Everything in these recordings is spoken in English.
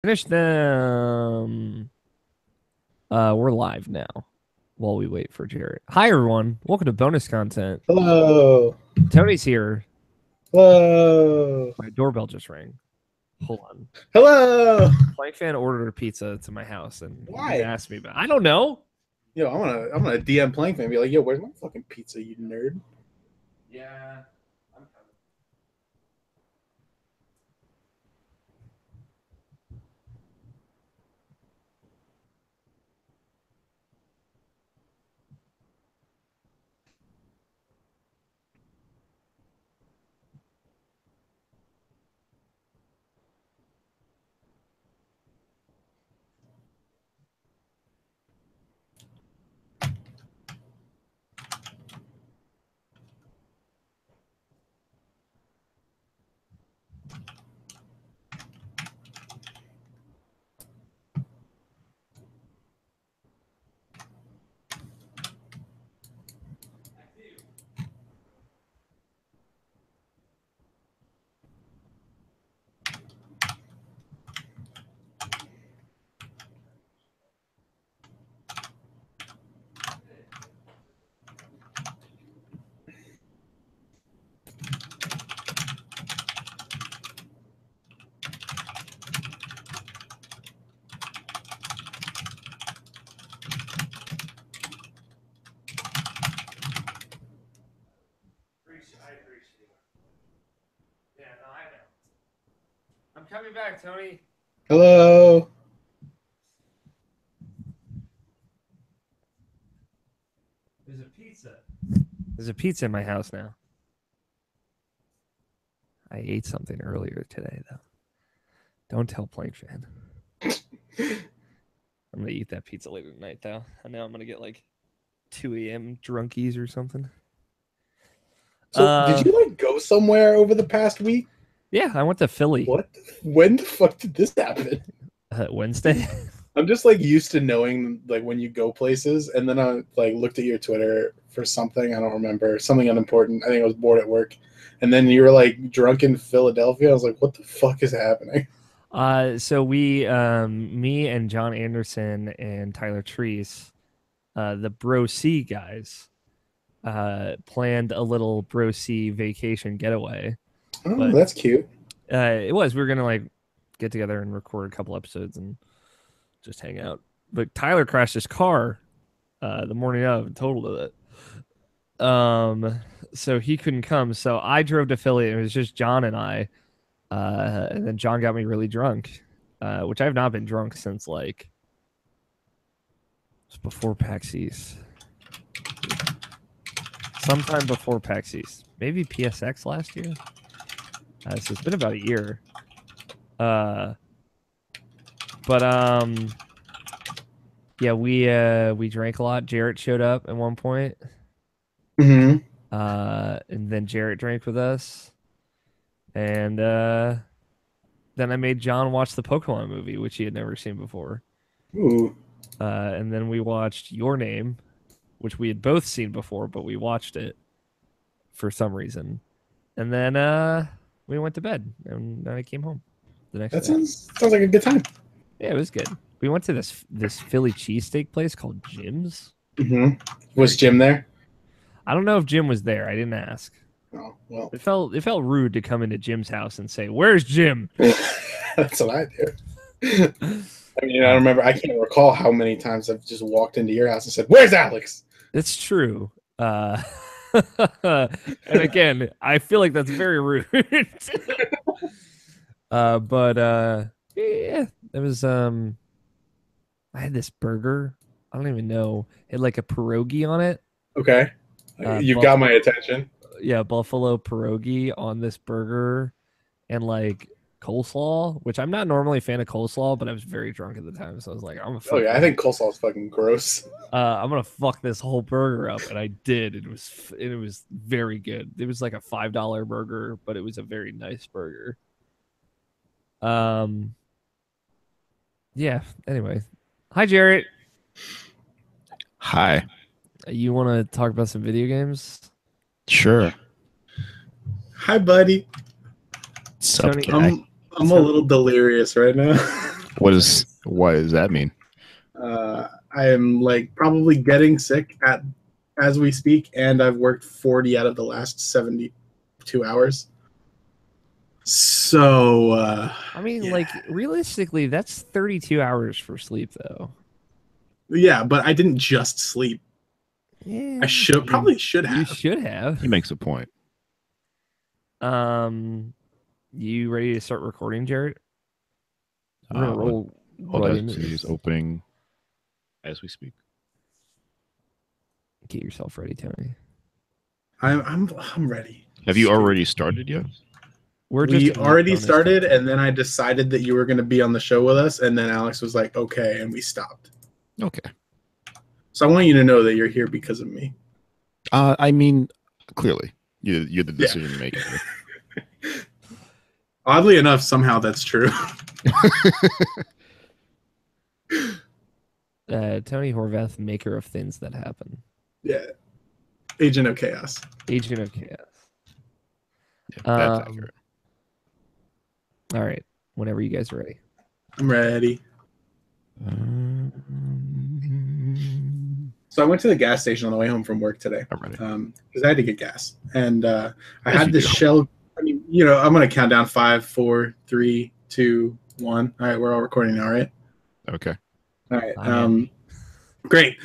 Finish them. We're live now while we wait for Jared. Hi, everyone. Welcome to bonus content. Hello. Tony's here. Hello. My doorbell just rang. Hold on. Hello. My fan ordered a pizza to my house and he didn't Why? ask me about it. I don't know. Yo, I'm gonna DM Plankton and be like, yo, where's my fucking pizza, you nerd? Yeah, I'm coming. I appreciate it. Yeah, no, I know. I'm coming back, Tony. Hello. There's a pizza. There's a pizza in my house now. I ate something earlier today, though. Don't tell Plank Fan. I'm gonna eat that pizza later tonight, though. I know I'm gonna get like 2 a.m. drunkies or something. So did you like go somewhere over the past week? Yeah, I went to Philly What? When the fuck did this happen? Wednesday. I'm just like used to knowing like when you go places, and then I like looked at your Twitter for something I don't remember, something unimportant. I think I was bored at work, and then you were like drunk in Philadelphia. I was like, what the fuck is happening? So me and John Anderson and Tyler Treese, the Bro C guys, planned a little Bro C vacation getaway. Oh, But that's cute. we were gonna like get together and record a couple episodes and just hang out. But Tyler crashed his car the morning of and totaled it. So he couldn't come. So I drove to Philly. It was just John and I. And then John got me really drunk, which I've not been drunk since like before PAX East. Sometime before PAX East. Maybe PSX last year. So it's been about a year. But yeah, we drank a lot. Jarrett showed up at one point. Mm-hmm. And then Jarrett drank with us. And then I made John watch the Pokemon movie, which he had never seen before. Ooh. And then we watched Your Name, which we had both seen before, but we watched it for some reason. And then we went to bed, and then I came home the next That day. sounds like a good time. Yeah, it was good. We went to this Philly cheesesteak place called Jim's. Mm-hmm. Was Jim there? I don't know if Jim was there. I didn't ask. Oh well. It felt rude to come into Jim's house and say, "Where's Jim?" That's what I do. I mean, I remember. I can't recall how many times I've just walked into your house and said, "Where's Alex?" It's true. And again, I feel like that's very rude. But yeah, it was I had this burger. I don't even know. It had like a pierogi on it. Okay, you got my attention. Yeah, buffalo pierogi on this burger and like coleslaw, which I'm not normally a fan of coleslaw, but I was very drunk at the time, so I was like, Oh yeah, I think coleslaw is fucking gross. I'm gonna fuck this whole burger up, and I did. It was very good. It was like a $5 burger, but it was a very nice burger. Um, yeah. Anyway, hi Jarrett. Hi. You want to talk about some video games? Sure. Hi, buddy. What's up, Tony, guy? I'm a little delirious right now. What does that mean? I am like probably getting sick as we speak, and I've worked 40 out of the last 72 hours. So I mean, yeah. like realistically, that's 32 hours for sleep, though. Yeah, but I didn't just sleep. Yeah, I probably should You have. should have. He makes a point. You ready to start recording, Jared? We're gonna roll Hold right on, into he's this. opening as we speak. Get yourself ready, Tony. I'm ready. Have you already started yet? We already bonus started, content. and then I decided that you were going to be on the show with us, and then Alex was like, "Okay," and we stopped. Okay. So I want you to know that you're here because of me. I mean, clearly, you're the decision maker. Oddly enough, somehow that's true. Tony Horvath, maker of things that happen. Yeah. Agent of Chaos. Agent of Chaos. Yeah, that's accurate. All right. Whenever you guys are ready. I'm ready. So I went to the gas station on the way home from work today. I'm ready. Because I had to get gas. And I had this Shell. I mean, I'm going to count down 5, 4, 3, 2, 1. All right, we're all recording now, right? Okay. All right. Great.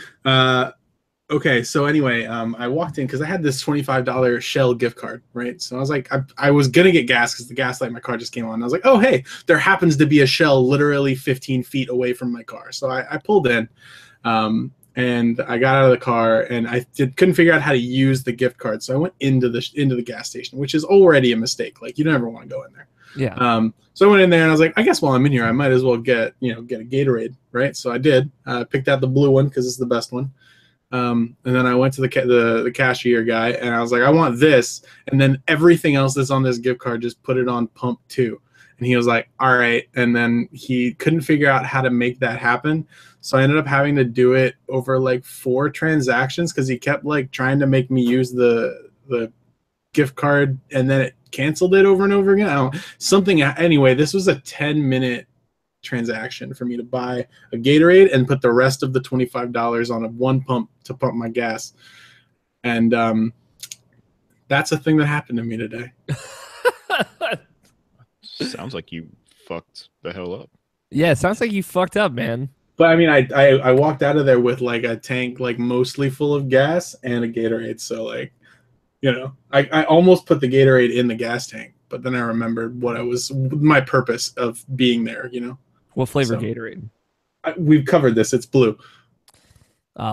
Okay, so anyway, I walked in because I had this $25 Shell gift card, right? So I was like, I was going to get gas because the gas light in my car just came on. I was like, oh, hey, there happens to be a Shell literally 15 feet away from my car. So I pulled in, and I got out of the car, and I couldn't figure out how to use the gift card. So I went into the gas station, which is already a mistake. Like, you never want to go in there. Yeah. So I went in there, and I was like, I guess while I'm in here, I might as well get a Gatorade, right? So I did. Picked out the blue one because it's the best one. And then I went to the cashier guy, and I was like, I want this, and then everything else that's on this gift card, just put it on pump 2. And he was like, all right. And then he couldn't figure out how to make that happen. So I ended up having to do it over like 4 transactions because he kept like trying to make me use the gift card, and then it canceled it over and over again. Anyway, this was a 10-minute transaction for me to buy a Gatorade and put the rest of the $25 on one pump to pump my gas. And that's a thing that happened to me today. Sounds like you fucked the hell up. Yeah, it sounds like you fucked up, man. But I mean, I walked out of there with like a tank like mostly full of gas and a Gatorade. So like, I almost put the Gatorade in the gas tank, but then I remembered my purpose of being there, What flavor Gatorade? We've covered this. It's blue.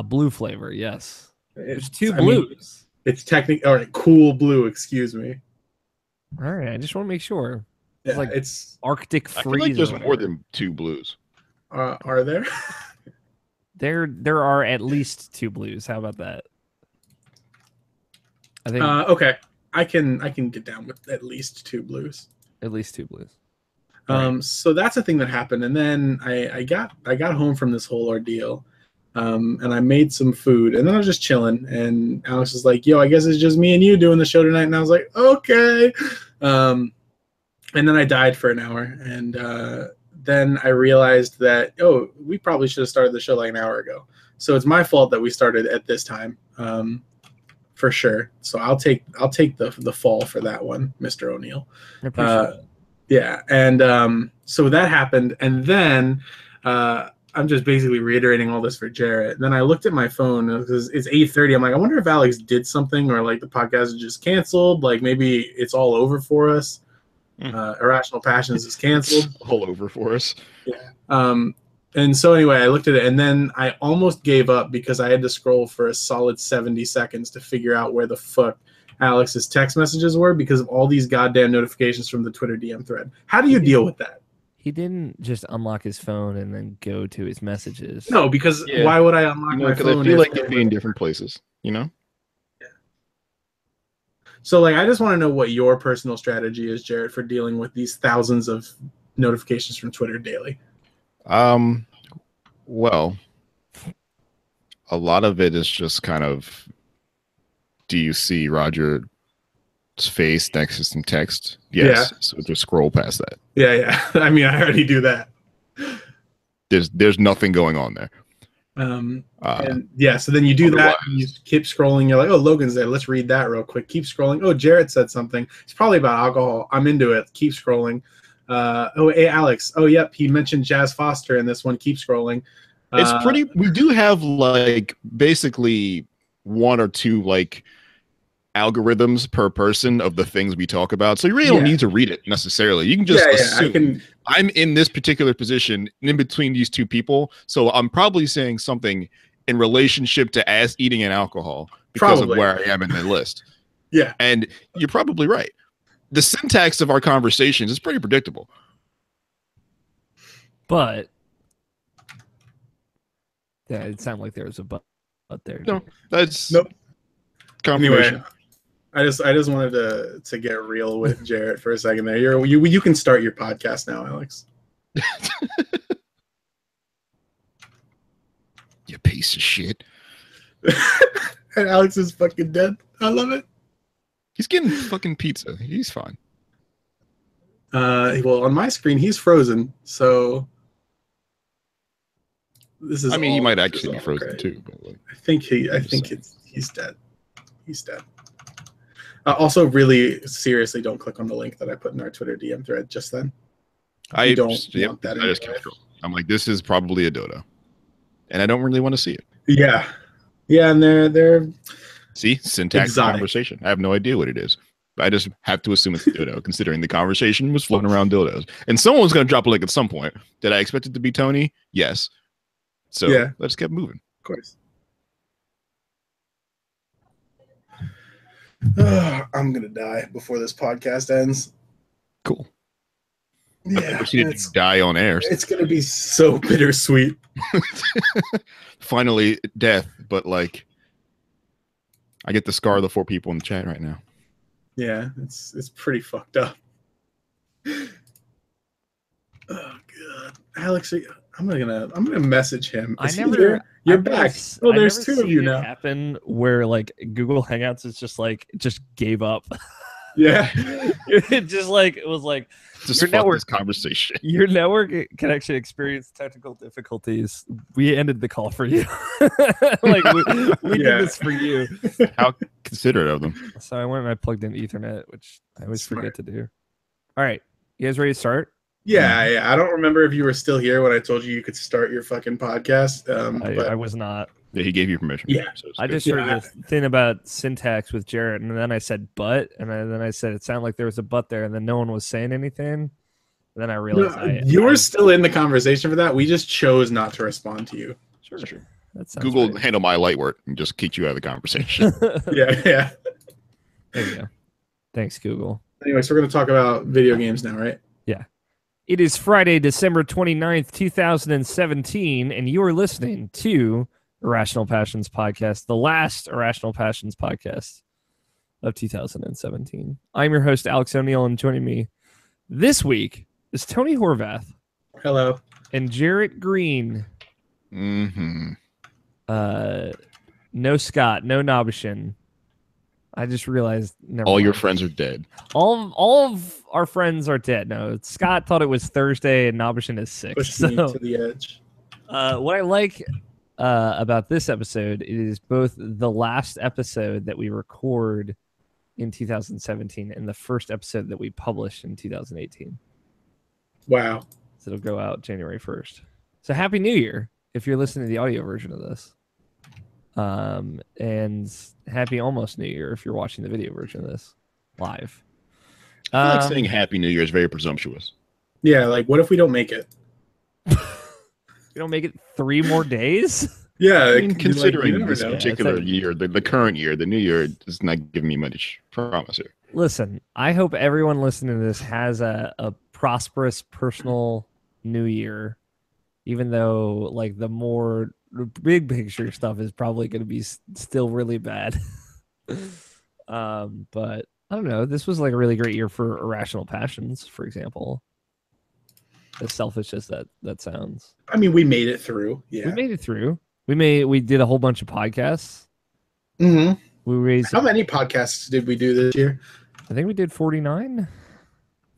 Blue flavor, yes. There's 2 I blues. mean, it's technically all right. Cool blue. Excuse me. All right, I just want to make sure. Yeah, like it's Arctic freeze. I feel like there's more than 2 blues. Are there? There are at least 2 blues. How about that? I think. Okay, I can get down with at least 2 blues. At least 2 blues. Right. So that's a thing that happened, and then I got home from this whole ordeal, and I made some food, and then I was just chilling, and Alex was like, "Yo, I guess it's just me and you doing the show tonight," and I was like, "Okay," and then I died for an hour, and then I realized that we probably should have started the show like an hour ago. So it's my fault that we started at this time, for sure. So I'll take the fall for that one, Mr. O'Neill. I appreciate it. Yeah, and so that happened, and then I'm just basically reiterating all this for Jarrett. And then I looked at my phone because it's 8:30. I'm like, I wonder if Alex did something, or like the podcast is just canceled. Like maybe it's all over for us. Irrational Passions is canceled. It's all over for us. Yeah. And so anyway, I looked at it, and then I almost gave up because I had to scroll for a solid 70 seconds to figure out where the fuck Alex's text messages were because of all these goddamn notifications from the Twitter DM thread. How do you deal with that? He didn't just unlock his phone and then go to his messages. No, because why would I unlock my phone? Because I feel like they'd be in different places, Yeah. So, like, I just want to know what your personal strategy is, Jared, for dealing with these thousands of notifications from Twitter daily. Well, a lot of it is just kind of, do you see Roger's face next to some text? Yes. Yeah. So just scroll past that. Yeah. I mean, I already do that. There's nothing going on there. And yeah, so then you do that, and you keep scrolling. You're like, oh, Logan's there. Let's read that real quick. Keep scrolling. Oh, Jarrett said something. It's probably about alcohol. I'm into it. Keep scrolling. Oh, hey, Alex. Oh, yep. He mentioned Jazz Foster in this one. Keep scrolling. It's pretty. We do have like basically one or two like algorithms per person of the things we talk about, so you really don't need to read it necessarily. You can just assume I'm in this particular position in between these two people, so I'm probably saying something in relationship to as eating and alcohol because of where I am in the list. Yeah, and you're probably right. The syntax of our conversations is pretty predictable, but yeah, it sounded like there was a but there. No, that's nope. Confirmation. Anyway, I just wanted to get real with Jarrett for a second there. You can start your podcast now, Alex. You piece of shit. And Alex is fucking dead. I love it. He's getting fucking pizza. He's fine. Well, on my screen, he's frozen. So this is. I mean, he might actually be frozen too. But like, I think he's dead. He's dead. Also, really seriously, don't click on the link that I put in our Twitter DM thread just then. I don't want that. I just kept scrolling. I'm like, this is probably a dodo, and I don't really want to see it. Yeah, and they're see syntax exotic. Conversation. I have no idea what it is. I just have to assume it's a dildo, considering the conversation was floating around dildos, and someone was going to drop a link at some point. Did I expect it to be Tony? Yes. So yeah, let's get moving. Of course. I'm gonna die before this podcast ends. Cool. Yeah, you didn't die on air. It's gonna be so bittersweet. Finally, death, but like, I get the scar of the 4 people in the chat right now. Yeah, it's pretty fucked up. Oh god, Alex, I'm gonna message him. You're back. There's 2 of you now. Happen where like Google Hangouts is just gave up. Yeah, it was like just your network conversation. Your network connection experienced technical difficulties. We ended the call for you. Like we did this for you. How considerate of them. So I went and I plugged in Ethernet, which I always forget to do. All right, you guys ready to start? Yeah. I don't remember if you were still here when I told you could start your fucking podcast. But I was not. Yeah, he gave you permission. Yeah, so I just heard this thing about syntax with Jarrett, and then I said "but," and then I said it sounded like there was a "but" there, and then no one was saying anything. And then I realized you were still in the conversation for that. We just chose not to respond to you. Sure. Google handle my light work and just kick you out of the conversation. Yeah. There you go. Thanks, Google. Anyway, so we're going to talk about video games now, right? Yeah. It is Friday, December 29th, 2017, and you are listening to Irrational Passions Podcast, the last Irrational Passions podcast of 2017. I'm your host, Alex O'Neill, and joining me this week is Tony Horvath. Hello. And Jarrett Green. Mm-hmm. No Scott, no Nobishin. I just realized all your friends are dead. All of our friends are dead. No, Scott thought it was Thursday and Nobishin is sick. Pushed me to the edge. What I like about this episode is both the last episode that we record in 2017 and the first episode that we published in 2018. Wow. So it'll go out January 1st. So Happy New Year if you're listening to the audio version of this. And Happy Almost New Year if you're watching the video version of this live. I feel like saying Happy New Year is very presumptuous. Yeah, like what if we don't make it? We don't make it 3 more days? Yeah, I mean, considering this particular year, the current year, the new year is not giving me much promise here. Listen, I hope everyone listening to this has a prosperous personal new year, even though like the more big picture stuff is probably going to be still really bad. But I don't know. This was like a really great year for Irrational Passions, for example. As selfish as that sounds. I mean, we made it through. Yeah, we made it through. We did a whole bunch of podcasts. Mm-hmm. We raised. How many podcasts did we do this year? I think we did 49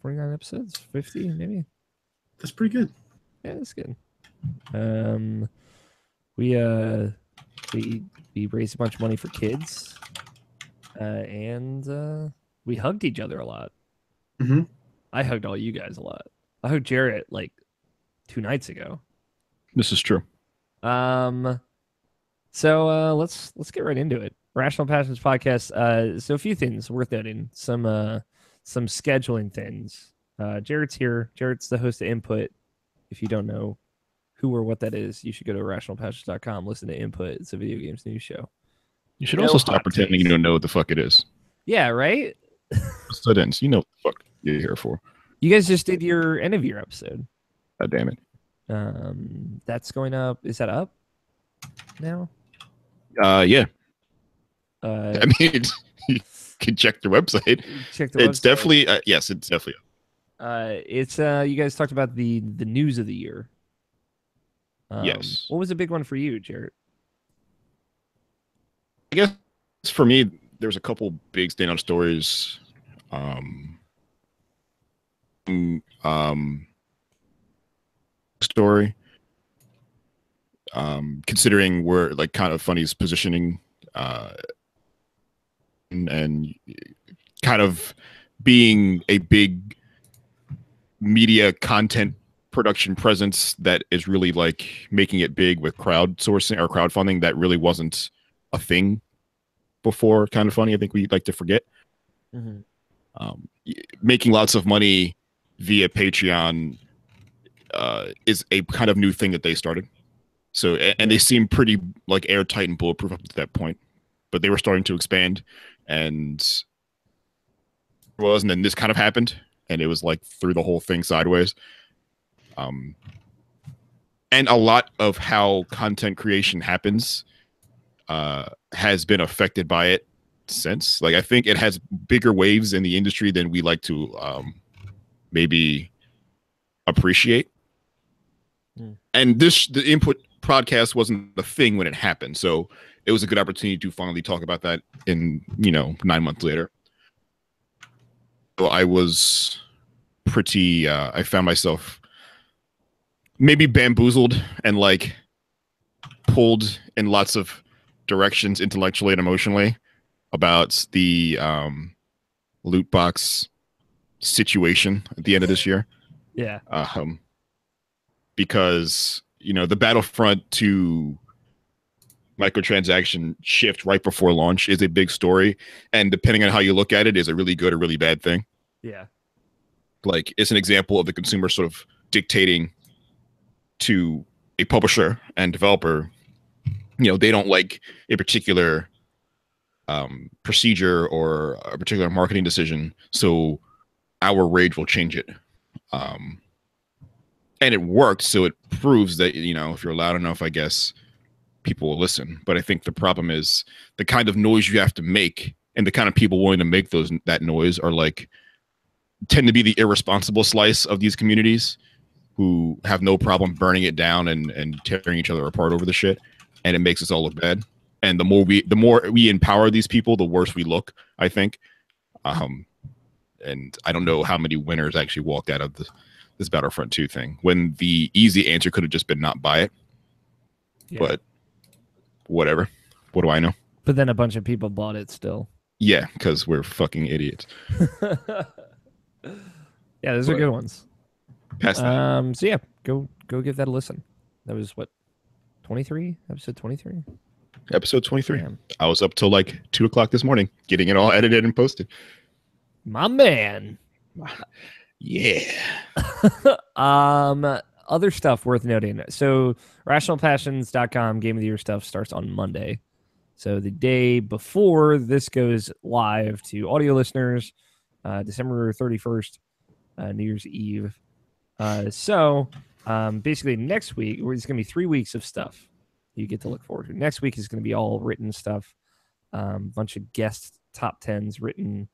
episodes, 50 maybe. That's pretty good. Yeah, that's good. Um, we we we raised a bunch of money for kids, and we hugged each other a lot. Mm-hmm. I hugged all you guys a lot. I hugged Jarrett like 2 nights ago. This is true. Um, so let's get right into it. Rational Passions podcast. So a few things worth noting. Some scheduling things. Jarrett's here. Jarrett's the host of Input. If you don't know who or what that is, you should go to irrationalpassions.com. Listen to Input. It's a video games news show. You should No also stop hot pretending takes. you don't know what the fuck it is. Yeah, right. Students, you know what the fuck you're here for. You guys just did your end of year episode. God damn it. That's going up. Is that up now? Yeah. Uh, I mean, you can check their website. check the It's website. definitely yes, it's definitely. It's you guys talked about the news of the year. Yes. What was a big one for you, Jarrett? I guess for me, there's a couple big standout stories. Story. Considering where like kind of Funny's positioning, and kind of being a big media content production presence that is really like making it big with crowdsourcing or crowdfunding that really wasn't a thing before. Kind of Funny, I think we like to forget. Making lots of money via Patreon is a kind of new thing that they started. So, and they seem pretty like airtight and bulletproof up to that point, but they were starting to expand, and then this kind of happened, and it was like threw the whole thing sideways. And a lot of how content creation happens has been affected by it since. Like, I think it has bigger waves in the industry than we like to maybe appreciate. And the Input podcast wasn't a thing when it happened, so it was a good opportunity to finally talk about that in 9 months later. So I was pretty I found myself maybe bamboozled and like pulled in lots of directions intellectually and emotionally about the loot box situation at the end of this year. Yeah. Because the Battlefront to microtransaction shift right before launch is a big story, and depending on how you look at it, is a really good or really bad thing. Yeah. Like, it's an example of the consumer sort of dictating to a publisher and developer, they don't like a particular procedure or a particular marketing decision, so our rage will change it. And it worked, so it proves that if you're loud enough, I guess people will listen. But I think the problem is the kind of noise you have to make, and the kind of people willing to make that noise are like tend to be the irresponsible slice of these communities who have no problem burning it down and tearing each other apart over the shit, and it makes us all look bad. And the more we empower these people, the worse we look, I think. And I don't know how many winners actually walked out of this Battlefront 2 thing, when the easy answer could have just been not buy it. Yeah. But whatever. What do I know? But then a bunch of people bought it still. Yeah, because we're fucking idiots. Yeah, those are good ones. So yeah, go give that a listen. That was what, 23? Episode 23? Episode 23. Damn. I was up till like 2 o'clock this morning getting it all edited and posted. My man. Yeah. Other stuff worth noting. So rationalpassions.com Game of the Year stuff starts on Monday. So the day before this goes live to audio listeners, December 31st, New Year's Eve. So basically next week, it's going to be 3 weeks of stuff you get to look forward to. Next week is going to be all written stuff. Bunch of guest top 10s written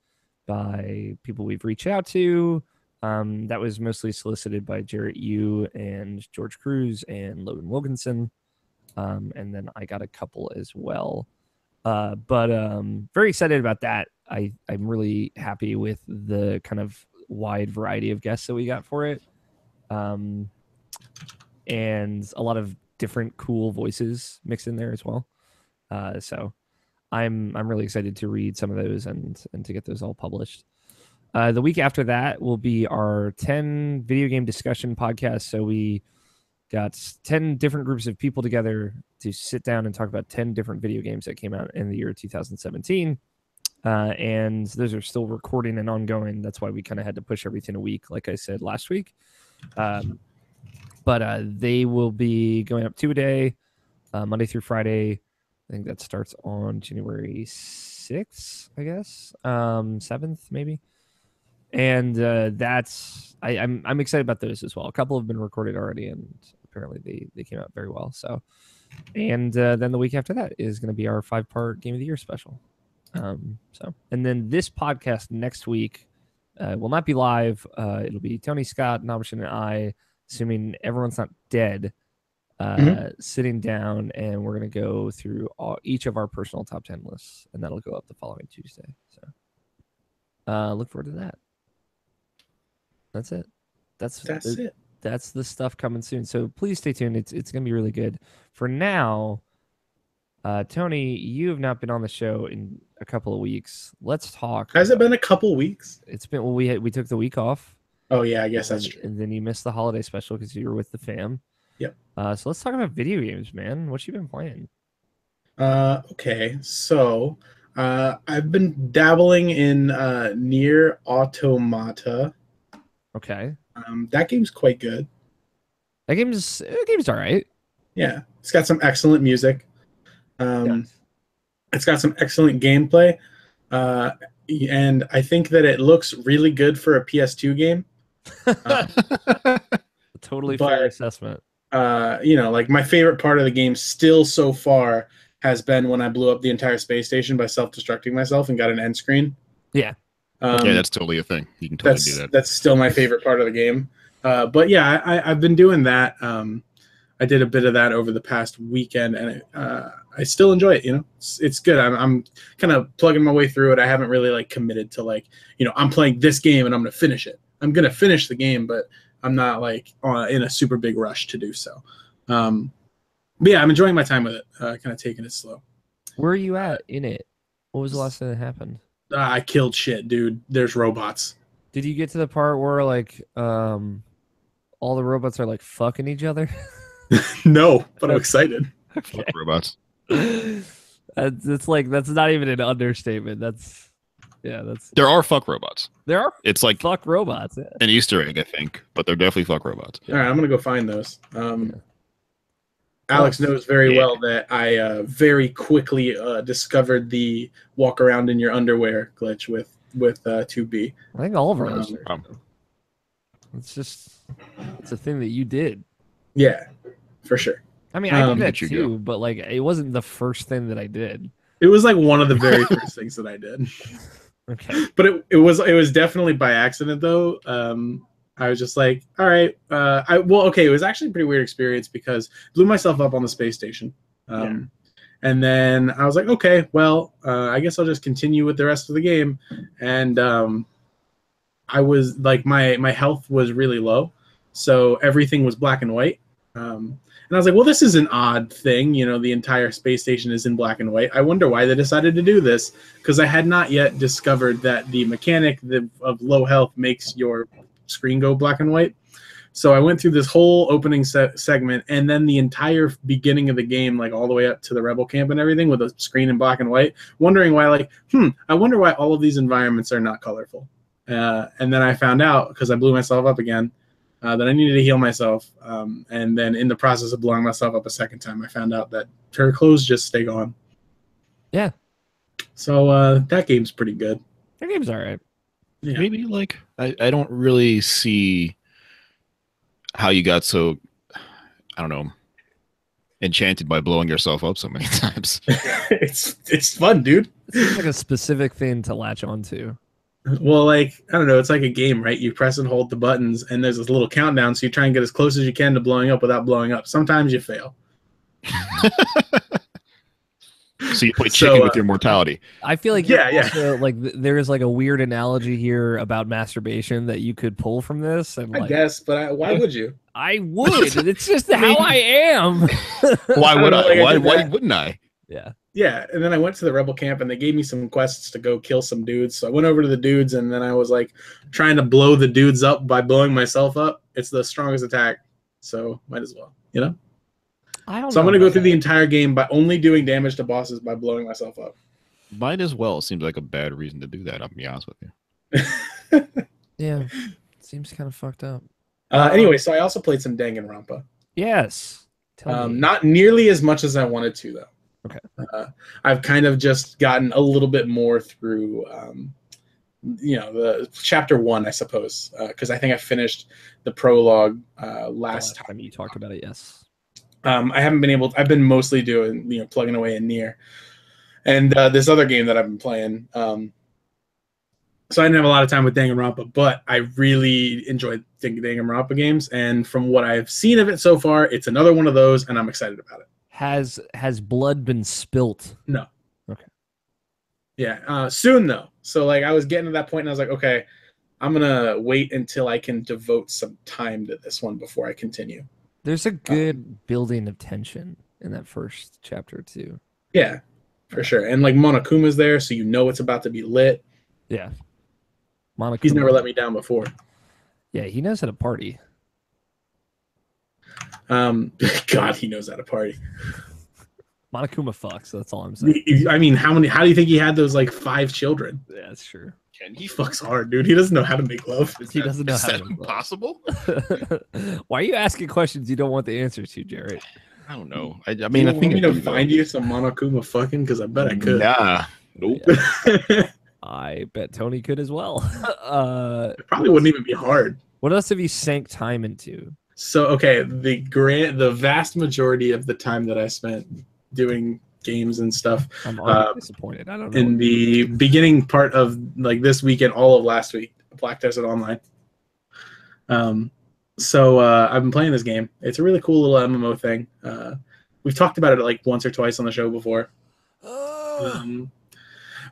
by people we've reached out to. That was mostly solicited by Jarrett Yu and George Cruz and Logan Wilkinson. And then I got a couple as well. But very excited about that. I'm really happy with the kind of wide variety of guests that we got for it. and a lot of different cool voices mixed in there as well. So I'm really excited to read some of those and to get those all published. The week after that will be our 10 video game discussion podcast. So we got 10 different groups of people together to sit down and talk about 10 different video games that came out in the year 2017. And those are still recording and ongoing. That's why we kind of had to push everything a week, like I said last week. But they will be going up 2 a day, Monday through Friday. I think that starts on January 6th, I guess, 7th maybe. And I'm excited about those as well. A couple have been recorded already, and apparently they came out very well. So, and then the week after that is going to be our 5-part Game of the Year special. And then this podcast next week will not be live. It'll be Tony, Scott, Nabishin, and I, assuming everyone's not dead, sitting down, and we're going to go through each of our personal top 10 lists, and that'll go up the following Tuesday. So look forward to that. That's it. That's it. That's the stuff coming soon. So please stay tuned. It's going to be really good. For now, Tony, you have not been on the show in a couple of weeks. Let's talk. Has it been a couple weeks? It's been. Well, we took the week off. Oh yeah, I guess that's true. And then you missed the holiday special because you were with the fam. Yep. So let's talk about video games, man. What you been playing? Okay, so I've been dabbling in Nier Automata. Okay. That game's quite good. That game's all right. Yeah, it's got some excellent music. Yes. It's got some excellent gameplay, and I think that it looks really good for a PS2 game. Totally fair assessment. Like my favorite part of the game still so far has been when I blew up the entire space station by self-destructing myself and got an end screen. Yeah. Yeah, that's totally a thing. You can totally do that. That's still my favorite part of the game. But yeah, I've been doing that. I did a bit of that over the past weekend, and I still enjoy it. It's good. I'm kind of plugging my way through it. I haven't really like committed to I'm playing this game and I'm going to finish it. I'm going to finish the game, but I'm not like in a super big rush to do so. But yeah, I'm enjoying my time with it. Kind of taking it slow. Where are you at in it? What was the last thing that happened? I killed shit, dude. There's robots. Did you get to the part where all the robots are like fucking each other? No, but I'm excited. Okay. Fuck robots. That's not even an understatement. There are fuck robots. There are. It's like fuck robots. Yeah. an Easter egg, I think, but they're definitely fuck robots. All right, I'm gonna go find those. Alex knows very well that I very quickly discovered the walk around in your underwear glitch with 2B. I think all of us are. It's a thing that you did. Yeah, for sure. I mean, I did that too, but like it wasn't the first thing that I did. It was like one of the very first things that I did. Okay. But it was definitely by accident though. I was just like, all right. It was actually a pretty weird experience because I blew myself up on the space station. And then I was like, okay, well, I guess I'll just continue with the rest of the game. And I was like, my health was really low. So everything was black and white. And I was like, well, this is an odd thing. The entire space station is in black and white. I wonder why they decided to do this, because I had not yet discovered that the mechanic of low health makes your screen go black and white. So I went through this whole opening segment and then the entire beginning of the game, like all the way up to the rebel camp and everything with a screen in black and white, wondering why, I wonder why all of these environments are not colorful. And then I found out, because I blew myself up again, that I needed to heal myself. And then in the process of blowing myself up a second time, I found out that her clothes just stay gone. Yeah. So that game's pretty good. That game's all right. Yeah. Maybe I don't really see how you got so, I don't know, enchanted by blowing yourself up so many times. It's fun, dude. It's like a specific thing to latch onto. Well, I don't know. It's like a game, right? You press and hold the buttons, and there's this little countdown, so you try and get as close as you can to blowing up without blowing up. Sometimes you fail. So you play So, chicken with your mortality. I feel like Yeah, you're yeah. also, like there is like a weird analogy here about masturbation that you could pull from this, and I like guess, but why would you? I would. It's just I how mean, I am. Why I would don't know, I? like I Why did that. wouldn't I? Yeah. Yeah, and then I went to the rebel camp and they gave me some quests to go kill some dudes. So I went over to the dudes and then I was like trying to blow the dudes up by blowing myself up. It's the strongest attack, so might as well, you know. I don't So I'm know gonna go about through the that. entire game by only doing damage to bosses by blowing myself up. Might as well. Seems like a bad reason to do that. I'll be honest with you. Yeah. Seems kind of fucked up. Anyway, so I also played some Danganronpa. Yes. Tell me. Not nearly as much as I wanted to, though. Okay. I've kind of just gotten a little bit more through, the chapter 1, I suppose, because I think I finished the prologue last time. You talked about it. Yes. I haven't been able. I've been mostly doing, plugging away in Nier, and this other game that I've been playing. So I didn't have a lot of time with Danganronpa, but I really enjoyed Danganronpa games, and from what I've seen of it so far, it's another one of those, and I'm excited about it. Has blood been spilt? No. Okay. Yeah, soon though. So like I was getting to that point, and I was like, okay, I'm gonna wait until I can devote some time to this one before I continue. There's a good building of tension in that first chapter too. Yeah, for sure. And like Monokuma's there, so you know it's about to be lit. Yeah. Monokuma. He's never let me down before. Yeah, he knows how to party. God, he knows how to party. Monokuma fucks. That's all I'm saying. I mean, how do you think he had those like 5 children? Yeah, that's true. He fucks hard, dude. He doesn't know how to make love. He doesn't know Is how that to make love. impossible? Why are you asking questions you don't want the answers to, Jarrett? I don't know. I I mean, I want think me I to do, though. find you some Monokuma fucking, because I bet I could. Nah. Nope. I bet Tony could as well. It probably wouldn't even be hard. What else have you sank time into? So okay, the vast majority of the time that I spent doing games and stuff I'm already disappointed. I don't know. in the beginning part of like this weekend, all of last week, Black Desert Online. So I've been playing this game. It's a really cool little MMO thing. We've talked about it like once or twice on the show before.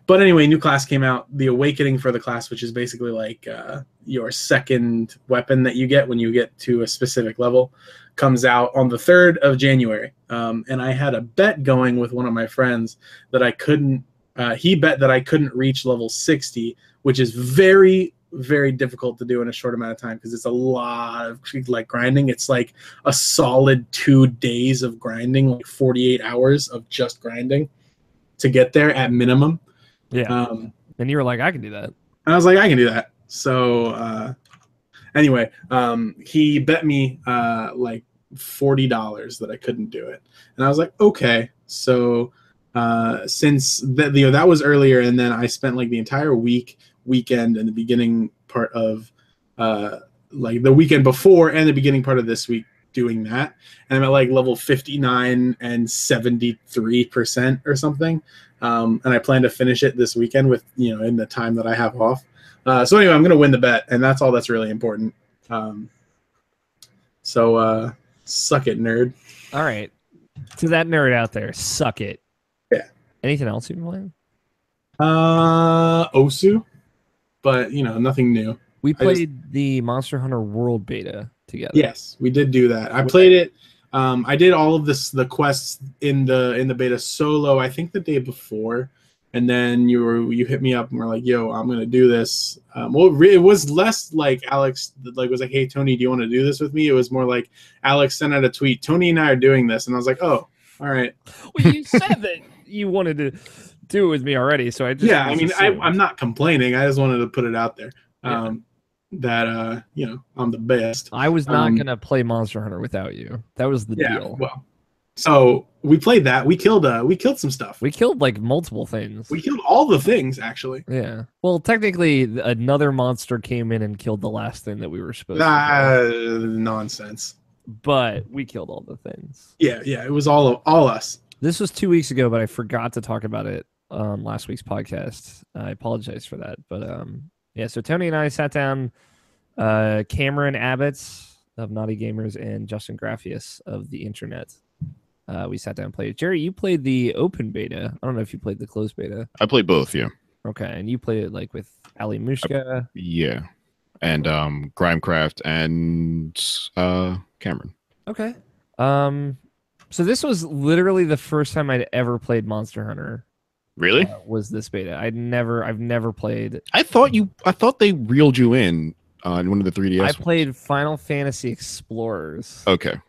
But anyway, new class came out, the Awakening for the class, which is basically like your second weapon that you get when you get to a specific level, comes out on the 3rd of January. And I had a bet going with one of my friends that I couldn't, he bet that I couldn't reach level 60, which is very, very difficult to do in a short amount of time because it's a lot of like grinding. It's like a solid 2 days of grinding, like 48 hours of just grinding to get there at minimum. Yeah. And you were like, I can do that. And I was like, I can do that. So anyway, he bet me like $40 that I couldn't do it. And I was like, okay. So since that was earlier, and then I spent like the entire weekend and the beginning part of like the weekend before and the beginning part of this week doing that. And I'm at like level 59 and 73% or something. And I plan to finish it this weekend with, in the time that I have off. So anyway, I'm going to win the bet, and that's all that's really important. So suck it, nerd. All right. To that nerd out there, suck it. Yeah. Anything else you've been playing? Osu, but, nothing new. We played the Monster Hunter World beta together. Yes, we did do that. I played it. I did all of the quests in the beta solo, I think the day before, and then you hit me up and were like, "Yo, I'm gonna do this." It was less like Alex was like, "Hey Tony, do you want to do this with me?" It was more like Alex sent out a tweet, "Tony and I are doing this," and I was like, "Oh, all right." Well, you said that you wanted to do it with me already, so I just I'm not complaining. I just wanted to put it out there. Yeah. That I'm the best. I was not gonna play Monster Hunter without you. That was the deal. Well, so we played that. We killed some stuff. We killed like multiple things. We killed all the things actually. Yeah. Well, technically, another monster came in and killed the last thing that we were supposed to. Nonsense. But we killed all the things. Yeah. It was all us. This was 2 weeks ago, but I forgot to talk about it on last week's podcast. I apologize for that, but yeah, so Tony and I sat down, Cameron Abbott's of Naughty Gamers and Justin Graffius of the internet. We sat down and played. Jerry, you played the open beta. I don't know if you played the closed beta. I played both, yeah. Okay, and you played it like with Ali Mushka. Yeah. And Grimecraft and Cameron. Okay. So this was literally the first time I'd ever played Monster Hunter. Really? Was this beta? I've never played. I thought they reeled you in on one of the 3DS. I played Final Fantasy Explorers. Okay.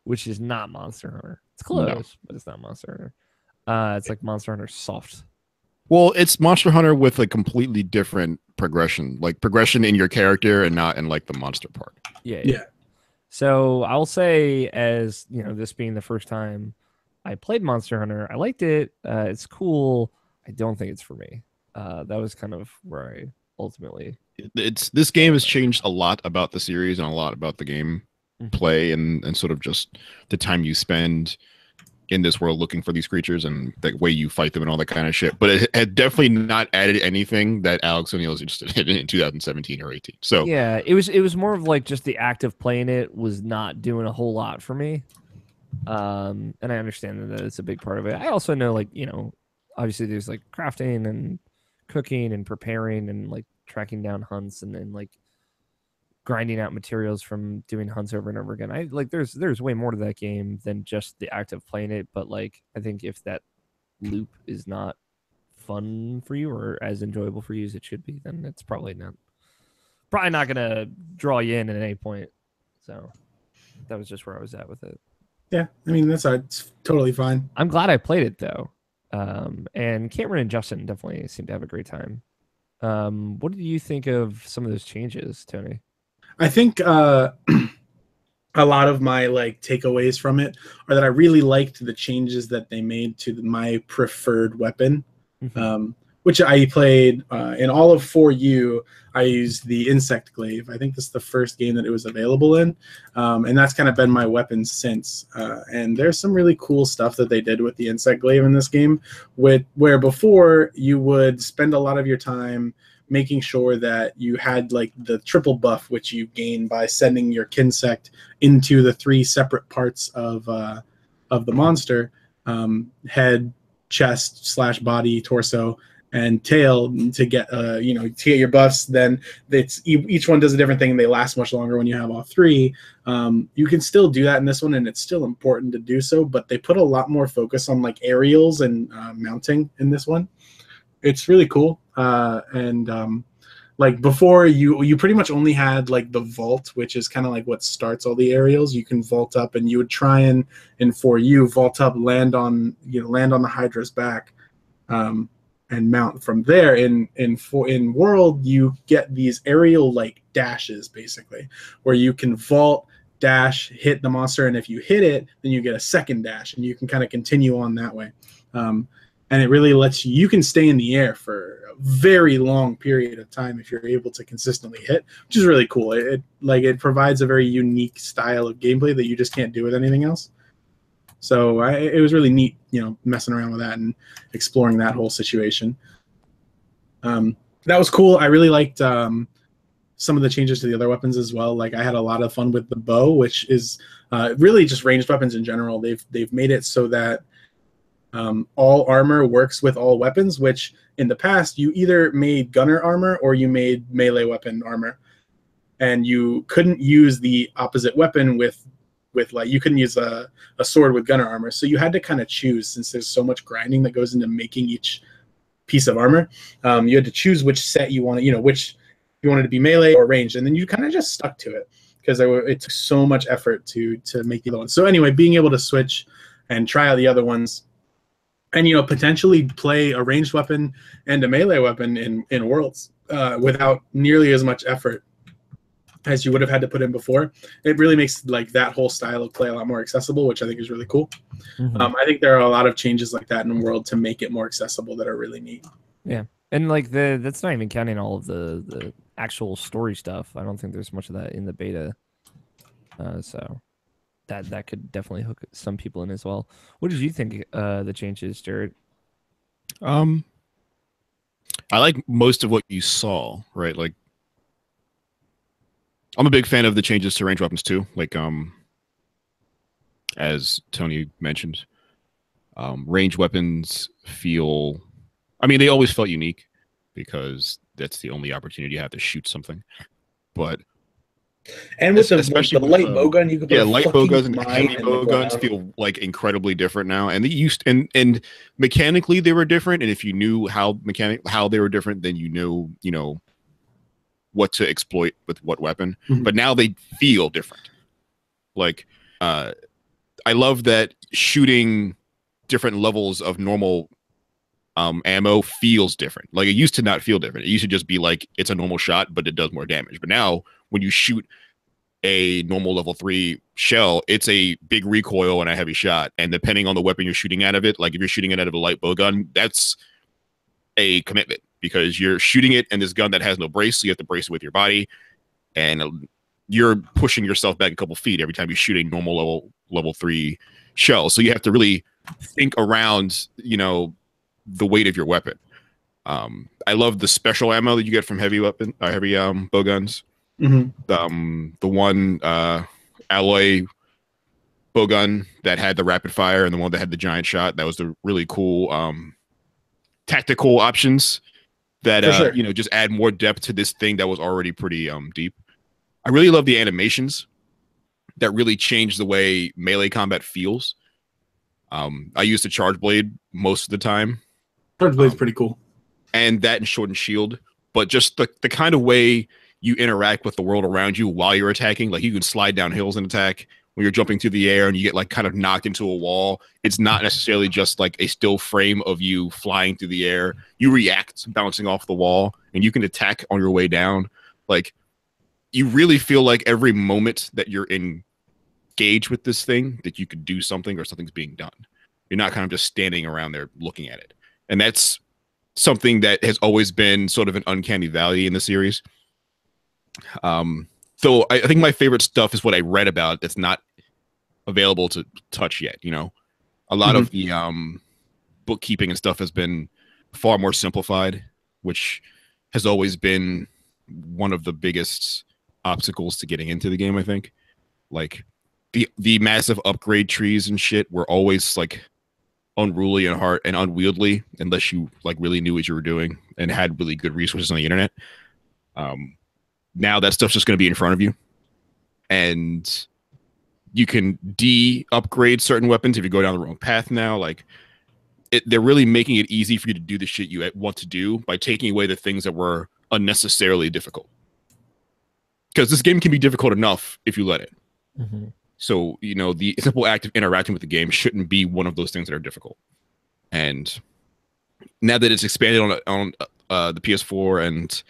Which is not Monster Hunter. It's close, but it's not Monster Hunter. It's like Monster Hunter Soft. Well, it's Monster Hunter with a completely different progression, like progression in your character and not in like the monster part. Yeah. So I'll say, as you know, this being the first time I played Monster Hunter, I liked it. It's cool. I don't think it's for me. That was kind of where I ultimately. This game has changed a lot about the series and a lot about the game play and sort of just the time you spend in this world looking for these creatures and the way you fight them and all that kind of shit. But it had definitely not added anything that Alex O'Neill is interested in 2017 or 18. So yeah, it was more of like just the act of playing it was not doing a whole lot for me. And I understand that it's a big part of it. I also know, like, you know, obviously there's like crafting and cooking and preparing and like tracking down hunts and then like grinding out materials from doing hunts over and over again. I like there's way more to that game than just the act of playing it, but like I think if that loop is not fun for you or as enjoyable for you as it should be, then it's probably not gonna draw you in at any point. So that was just where I was at with it. Yeah, I mean it's totally fine. I'm glad I played it though. And Cameron and Justin definitely seemed to have a great time. What did you think of some of those changes, Tony? I think a lot of my like takeaways from it are that I really liked the changes that they made to my preferred weapon, which I played in all of 4U. I used the Insect Glaive. I think this is the first game that it was available in, and that's kind of been my weapon since. And there's some really cool stuff that they did with the Insect Glaive in this game, where before you would spend a lot of your time making sure that you had like the triple buff, which you gain by sending your Kinsect into the 3 separate parts of the monster, head, chest / body, torso, and tail to get to get your buffs. Then each one does a different thing and they last much longer when you have all 3. You can still do that in this one, and it's still important to do so, but they put a lot more focus on like aerials and mounting in this one. It's really cool. Like before, you pretty much only had like the vault, which is kind of like what starts all the aerials. You can vault up, and you would try and in 4U vault up, land on the Hydra's back, and mount from there. In World, you get these aerial like dashes basically, where you can vault, dash, hit the monster, and if you hit it, then you get a second dash, and you can kind of continue on that way. And it really lets you can stay in the air for a very long period of time if you're able to consistently hit, which is really cool. It provides a very unique style of gameplay that you just can't do with anything else. So it was really neat, messing around with that and exploring that whole situation. That was cool. I really liked some of the changes to the other weapons as well. Like I had a lot of fun with the bow, which is really just ranged weapons in general. They've made it so that all armor works with all weapons, which in the past you either made gunner armor or you made melee weapon armor, and you couldn't use the opposite weapon with like you couldn't use a sword with gunner armor. So you had to kind of choose, since there's so much grinding that goes into making each piece of armor. You had to choose which set you wanted, which you wanted to be melee or ranged, and then you kind of just stuck to it because it took so much effort to make the other ones. So anyway, being able to switch and try out the other ones, and potentially play a ranged weapon and a melee weapon in Worlds without nearly as much effort as you would have had to put in before. It really makes like that whole style of play a lot more accessible, which I think is really cool. I think there are a lot of changes like that in World to make it more accessible that are really neat. Yeah, and like that's not even counting all of the actual story stuff. I don't think there's much of that in the beta. So that could definitely hook some people in as well. What did you think the changes, Jared? I like most of what you saw, right? Like I'm a big fan of the changes to range weapons too, like as Tony mentioned. Range weapons feel, I mean, they always felt unique because that's the only opportunity you have to shoot something. But and with the especially the with light bowgun, you could put yeah, a light fucking bowguns and mine heavy in the bowguns ground. feel like incredibly different now, and they used and mechanically they were different. And if you knew how they were different, then you know what to exploit with what weapon. Mhm. But now they feel different. Like I love that shooting different levels of normal ammo feels different. Like it used to not feel different. It used to just be like it's a normal shot, but it does more damage. But now when you shoot a normal level 3 shell, it's a big recoil and a heavy shot. And depending on the weapon you're shooting out of it, like if you're shooting it out of a light bowgun, that's a commitment because you're shooting it in this gun that has no brace, so you have to brace it with your body, and you're pushing yourself back a couple feet every time you shoot a normal level 3 shell. So you have to really think around, the weight of your weapon. I love the special ammo that you get from heavy bowguns. The one alloy bowgun that had the rapid fire and the one that had the giant shot, that was the really cool tactical options that sure. just add more depth to this thing that was already pretty deep. I really love the animations that really change the way melee combat feels. I use the charge blade most of the time. Charge blade's pretty cool. And that and sword and shield, but just the kind of way you interact with the world around you while you're attacking, like you can slide down hills and attack when you're jumping through the air and you get like kind of knocked into a wall. It's not necessarily just like a still frame of you flying through the air. You react bouncing off the wall and you can attack on your way down. Like you really feel like every moment that you're engaged with this thing that you could do something or something's being done. You're not kind of just standing around there looking at it. And that's something that has always been sort of an uncanny valley in the series. So I think my favorite stuff is what I read about that's not available to touch yet. A lot of the bookkeeping and stuff has been far more simplified, which has always been one of the biggest obstacles to getting into the game, I think. Like the massive upgrade trees and shit were always like unruly and hard and unwieldy unless you like really knew what you were doing and had really good resources on the internet. Now that stuff's just going to be in front of you, and you can de-upgrade certain weapons if you go down the wrong path now. Like they're really making it easy for you to do the shit you want to do by taking away the things that were unnecessarily difficult. Because this game can be difficult enough if you let it. Mm-hmm. So, the simple act of interacting with the game shouldn't be one of those things that are difficult. And now that it's expanded on the PS4 and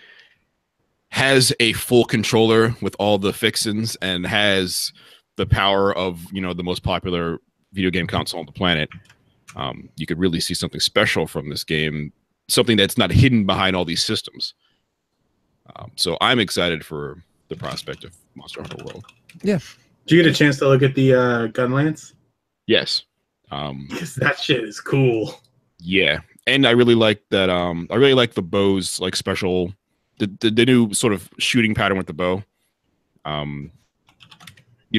has a full controller with all the fixins and has the power of, the most popular video game console on the planet, you could really see something special from this game, something that's not hidden behind all these systems. So I'm excited for the prospect of Monster Hunter World. Yeah. Did you get a chance to look at the gun lance? Yes. Because that shit is cool. Yeah. And I really like that. I really like the bow's like special, the new sort of shooting pattern with the bow. You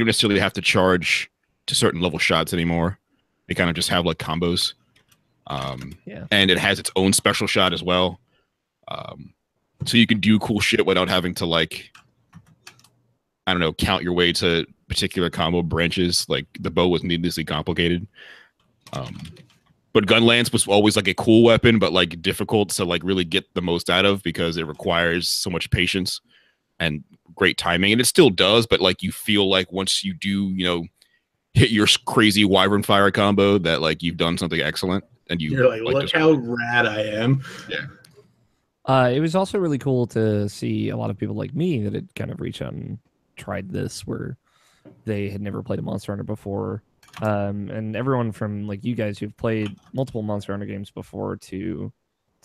don't necessarily have to charge to certain level shots anymore. They kind of just have like combos. And it has its own special shot as well. So you can do cool shit without having to like, I don't know, count your way to particular combo branches. Like the bow was needlessly complicated. But gun lance was always like a cool weapon, but like difficult to like really get the most out of because it requires so much patience and great timing. And it still does, but like you feel like once you do, hit your crazy wyvern fire combo that like you've done something excellent. And you're like look how rad I am. Yeah. It was also really cool to see a lot of people like me that had kind of reached out and tried this where they had never played a Monster Hunter before. And everyone from like you guys who've played multiple Monster Hunter games before to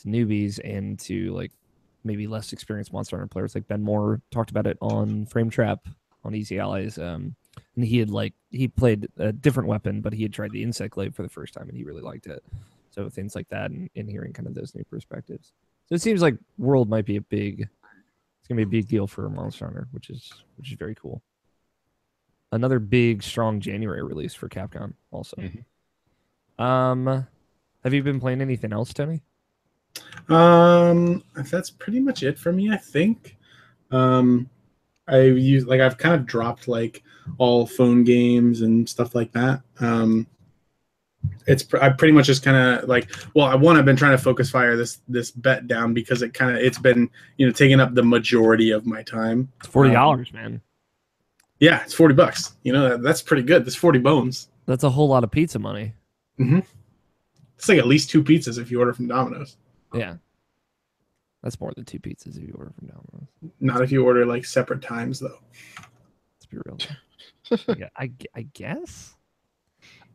newbies and to like maybe less experienced Monster Hunter players, like Ben Moore talked about it on Frame Trap on Easy Allies. And he played a different weapon, but he had tried the Insect Glaive for the first time and he really liked it. So things like that and hearing kind of those new perspectives. So it seems like World might be it's gonna be a big deal for Monster Hunter, which is very cool. Another big, strong January release for Capcom also. Mm-hmm. Have you been playing anything else, Tony? That's pretty much it for me, I think. Um, I've kind of dropped like all phone games and stuff like that. I pretty much just kind of like, well, I've been trying to focus fire this bet down because it's been taking up the majority of my time. It's $40, man. Yeah, it's $40. That's pretty good. That's 40 bones. That's a whole lot of pizza money. Mm-hmm. It's like at least 2 pizzas if you order from Domino's. Yeah. That's more than 2 pizzas if you order from Domino's. Not if you order like separate times, though. Let's be real. Yeah, I guess.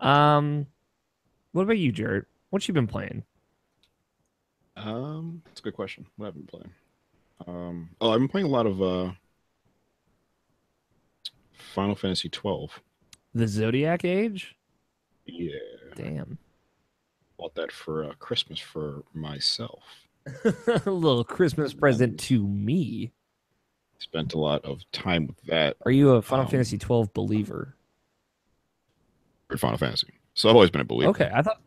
What about you, Jared? What you been playing? That's a good question. What have I been playing? I've been playing a lot of Final Fantasy 12. The Zodiac Age? Yeah. Damn. Bought that for Christmas for myself. A little Christmas present to me. Spent a lot of time with that. Are you a Final Fantasy 12 believer? For Final Fantasy. So I've always been a believer. Okay, I thought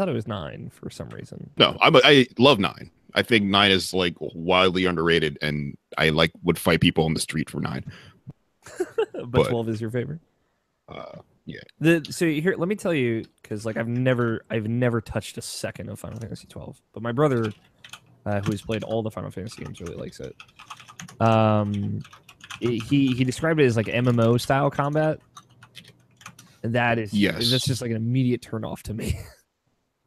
it was 9 for some reason. No, I love 9. I think 9 is like wildly underrated, and I would fight people on the street for 9. but 12 is your favorite? Yeah. So here, let me tell you, because like I've never touched a second of Final Fantasy 12, but my brother, who has played all the Final Fantasy games, really likes it. He described it as like MMO style combat, and that's just like an immediate turn off to me.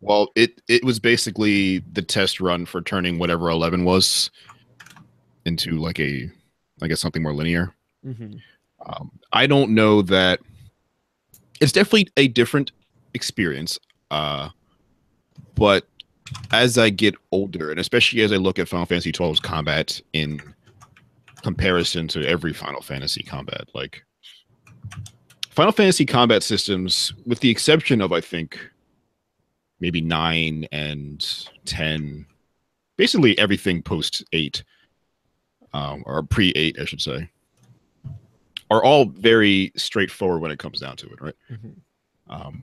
Well, it was basically the test run for turning whatever 11 was into like something more linear. Mm-hmm. I don't know that it's definitely a different experience. But as I get older, and especially as I look at Final Fantasy XII's combat in comparison to every Final Fantasy combat, like Final Fantasy combat systems, with the exception of I think maybe 9 and 10, basically everything post 8, or pre-8, I should say, are all very straightforward when it comes down to it, right? Mm-hmm.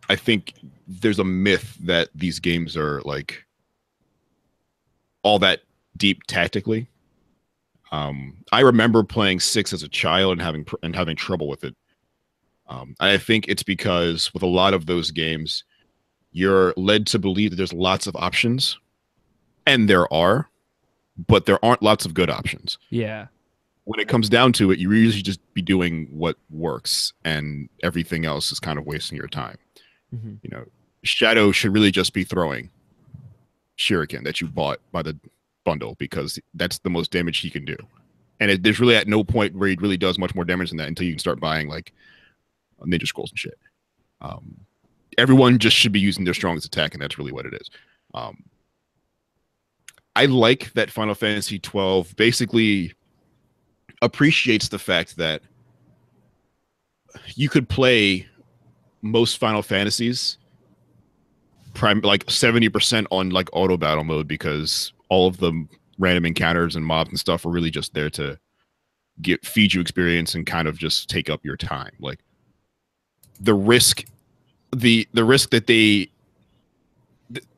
I think there's a myth that these games are like all that deep tactically. I remember playing 6 as a child and having trouble with it. I think it's because with a lot of those games, you're led to believe that there's lots of options, and there are, but there aren't lots of good options. Yeah. When it comes down to it, you usually just be doing what works, and everything else is kind of wasting your time. Mm-hmm. Shadow should really just be throwing shuriken that you bought by the bundle, because that's the most damage he can do. And there's really at no point where he really does much more damage than that until you can start buying like ninja scrolls and shit. Everyone just should be using their strongest attack, and that's really what it is. I like that Final Fantasy 12 basically appreciates the fact that you could play most Final Fantasies like 70% on like auto battle mode, because all of the random encounters and mobs and stuff are really just there to feed you experience and kind of just take up your time. Like the risk that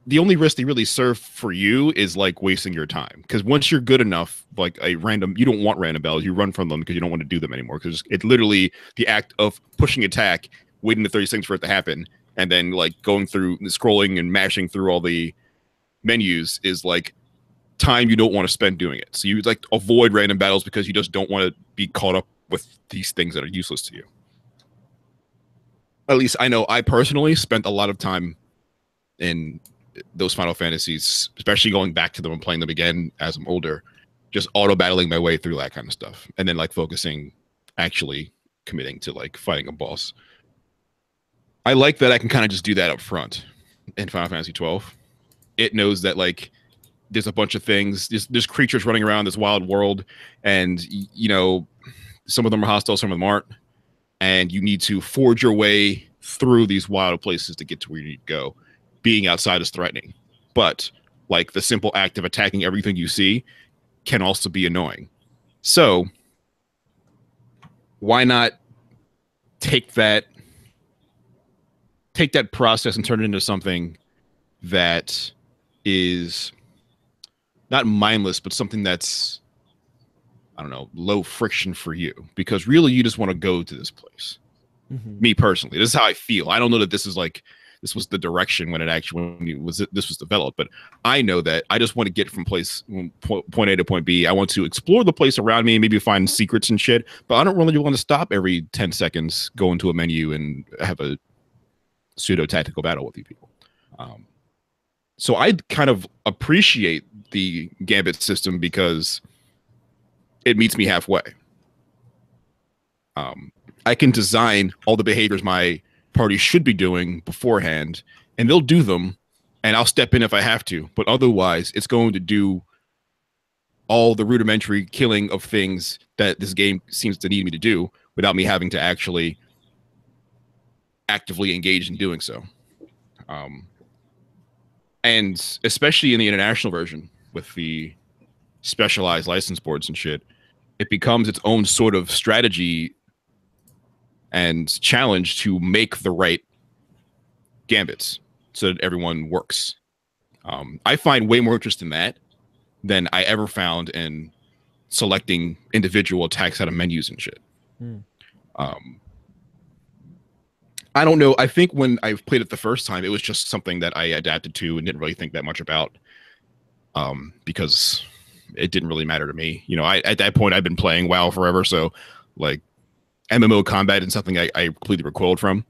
the only risk they really serve for you is like wasting your time, because once you're good enough, like you don't want random battles, you run from them because you don't want to do them anymore, because it's literally the act of pushing attack, waiting the 30 seconds for it to happen, and then like going through scrolling and mashing through all the menus is like time you don't want to spend doing it. So you like avoid random battles because you just don't want to be caught up with these things that are useless to you. At least I know I personally spent a lot of time in those Final Fantasies, especially going back to them and playing them again as I'm older, just auto battling my way through that kind of stuff, and then like focusing, actually committing to like fighting a boss. I like that I can kind of just do that up front in Final Fantasy 12. It knows that like there's a bunch of things, there's creatures running around this wild world, and some of them are hostile, some of them aren't, and you need to forge your way through these wild places to get to where you need to go. Being outside is threatening, but like the simple act of attacking everything you see can also be annoying. So why not take that take that process and turn it into something that is not mindless, but something that's, I don't know, low friction for you, because really you just want to go to this place. Me personally, this is how I feel. I don't know that this is like, this was the direction when it actually, when it was, this was developed, but I know that I just want to get from point A to point B. I want to explore the place around me, maybe find secrets and shit, but I don't really want to stop every 10 seconds, go into a menu and have a pseudo tactical battle with you people. So I kind of appreciate the Gambit system because it meets me halfway. I can design all the behaviors my party should be doing beforehand, and they'll do them, and I'll step in if I have to. But otherwise, it's going to do all the rudimentary killing of things that this game seems to need me to do without me having to actually actively engage in doing so. And especially in the international version with the specialized license boards and shit, it becomes its own sort of strategy and challenge to make the right gambits so that everyone works. I find way more interest in that than I ever found in selecting individual attacks out of menus and shit. I don't know. I think when I played it the first time, it was just something that I adapted to and didn't really think that much about, because it didn't really matter to me. You know, at that point, I've been playing WoW forever, so like MMO combat is something I completely recoiled from.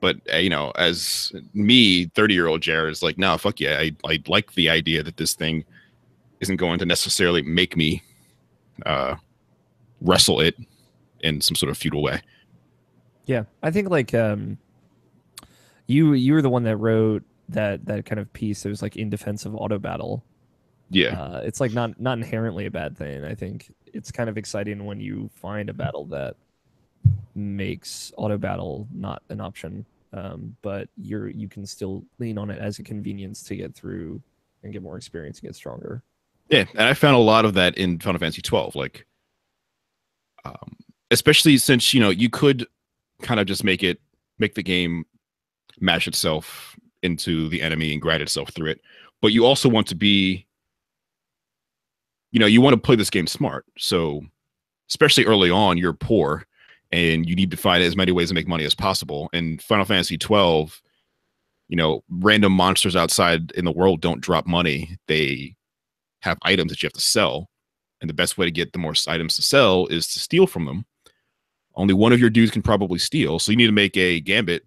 But you know, as me, 30-year-old Jared is like, no, fuck yeah, I like the idea that this thing isn't going to necessarily make me wrestle it in some sort of feudal way. Yeah, I think like you were the one that wrote that kind of piece. It was like in defense of auto battle. Yeah, it's like not inherently a bad thing. I think it's kind of exciting when you find a battle that makes auto battle not an option, but you can still lean on it as a convenience to get through and get more experience and get stronger. Yeah, and I found a lot of that in Final Fantasy 12, like especially since, you know, you could kind of just make the game mash itself into the enemy and grind itself through it, but you also want to be, you know, you want to play this game smart. So especially early on, you're poor and you need to find as many ways to make money as possible. In Final Fantasy 12, you know, random monsters outside in the world don't drop money. They have items that you have to sell. And the best way to get the more items to sell is to steal from them. Only one of your dudes can probably steal. So you need to make a gambit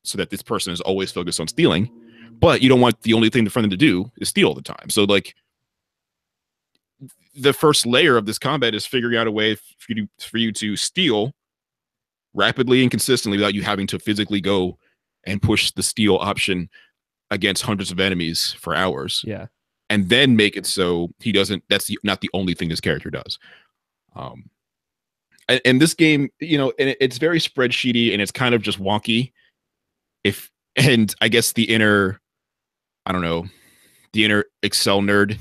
so that this person is always focused on stealing. But you don't want the only thing for them to do is steal all the time. So like the first layer of this combat is figuring out a way for you to steal rapidly and consistently without you having to physically go and push the steal option against hundreds of enemies for hours. Yeah. And then make it so he doesn't, not the only thing this character does. And this game, you know, and it's very spreadsheety and it's kind of just wonky. And I guess the inner Excel nerd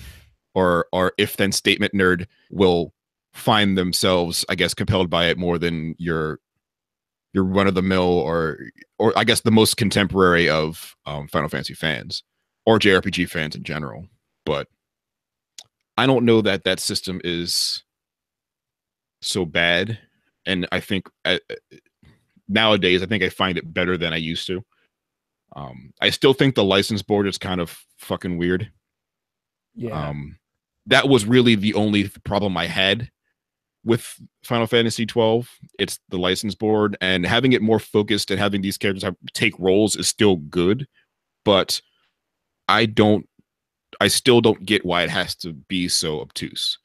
or if then statement nerd will find themselves, I guess, compelled by it more than your run of the mill or I guess the most contemporary of Final Fantasy fans or JRPG fans in general. But I don't know that system is so bad. And I think nowadays, I think I find it better than I used to. I still think the license board is kind of fucking weird. Yeah. That was really the only problem I had with Final Fantasy 12. It's the license board, and having it more focused and having these characters take roles is still good, but I still don't get why it has to be so obtuse.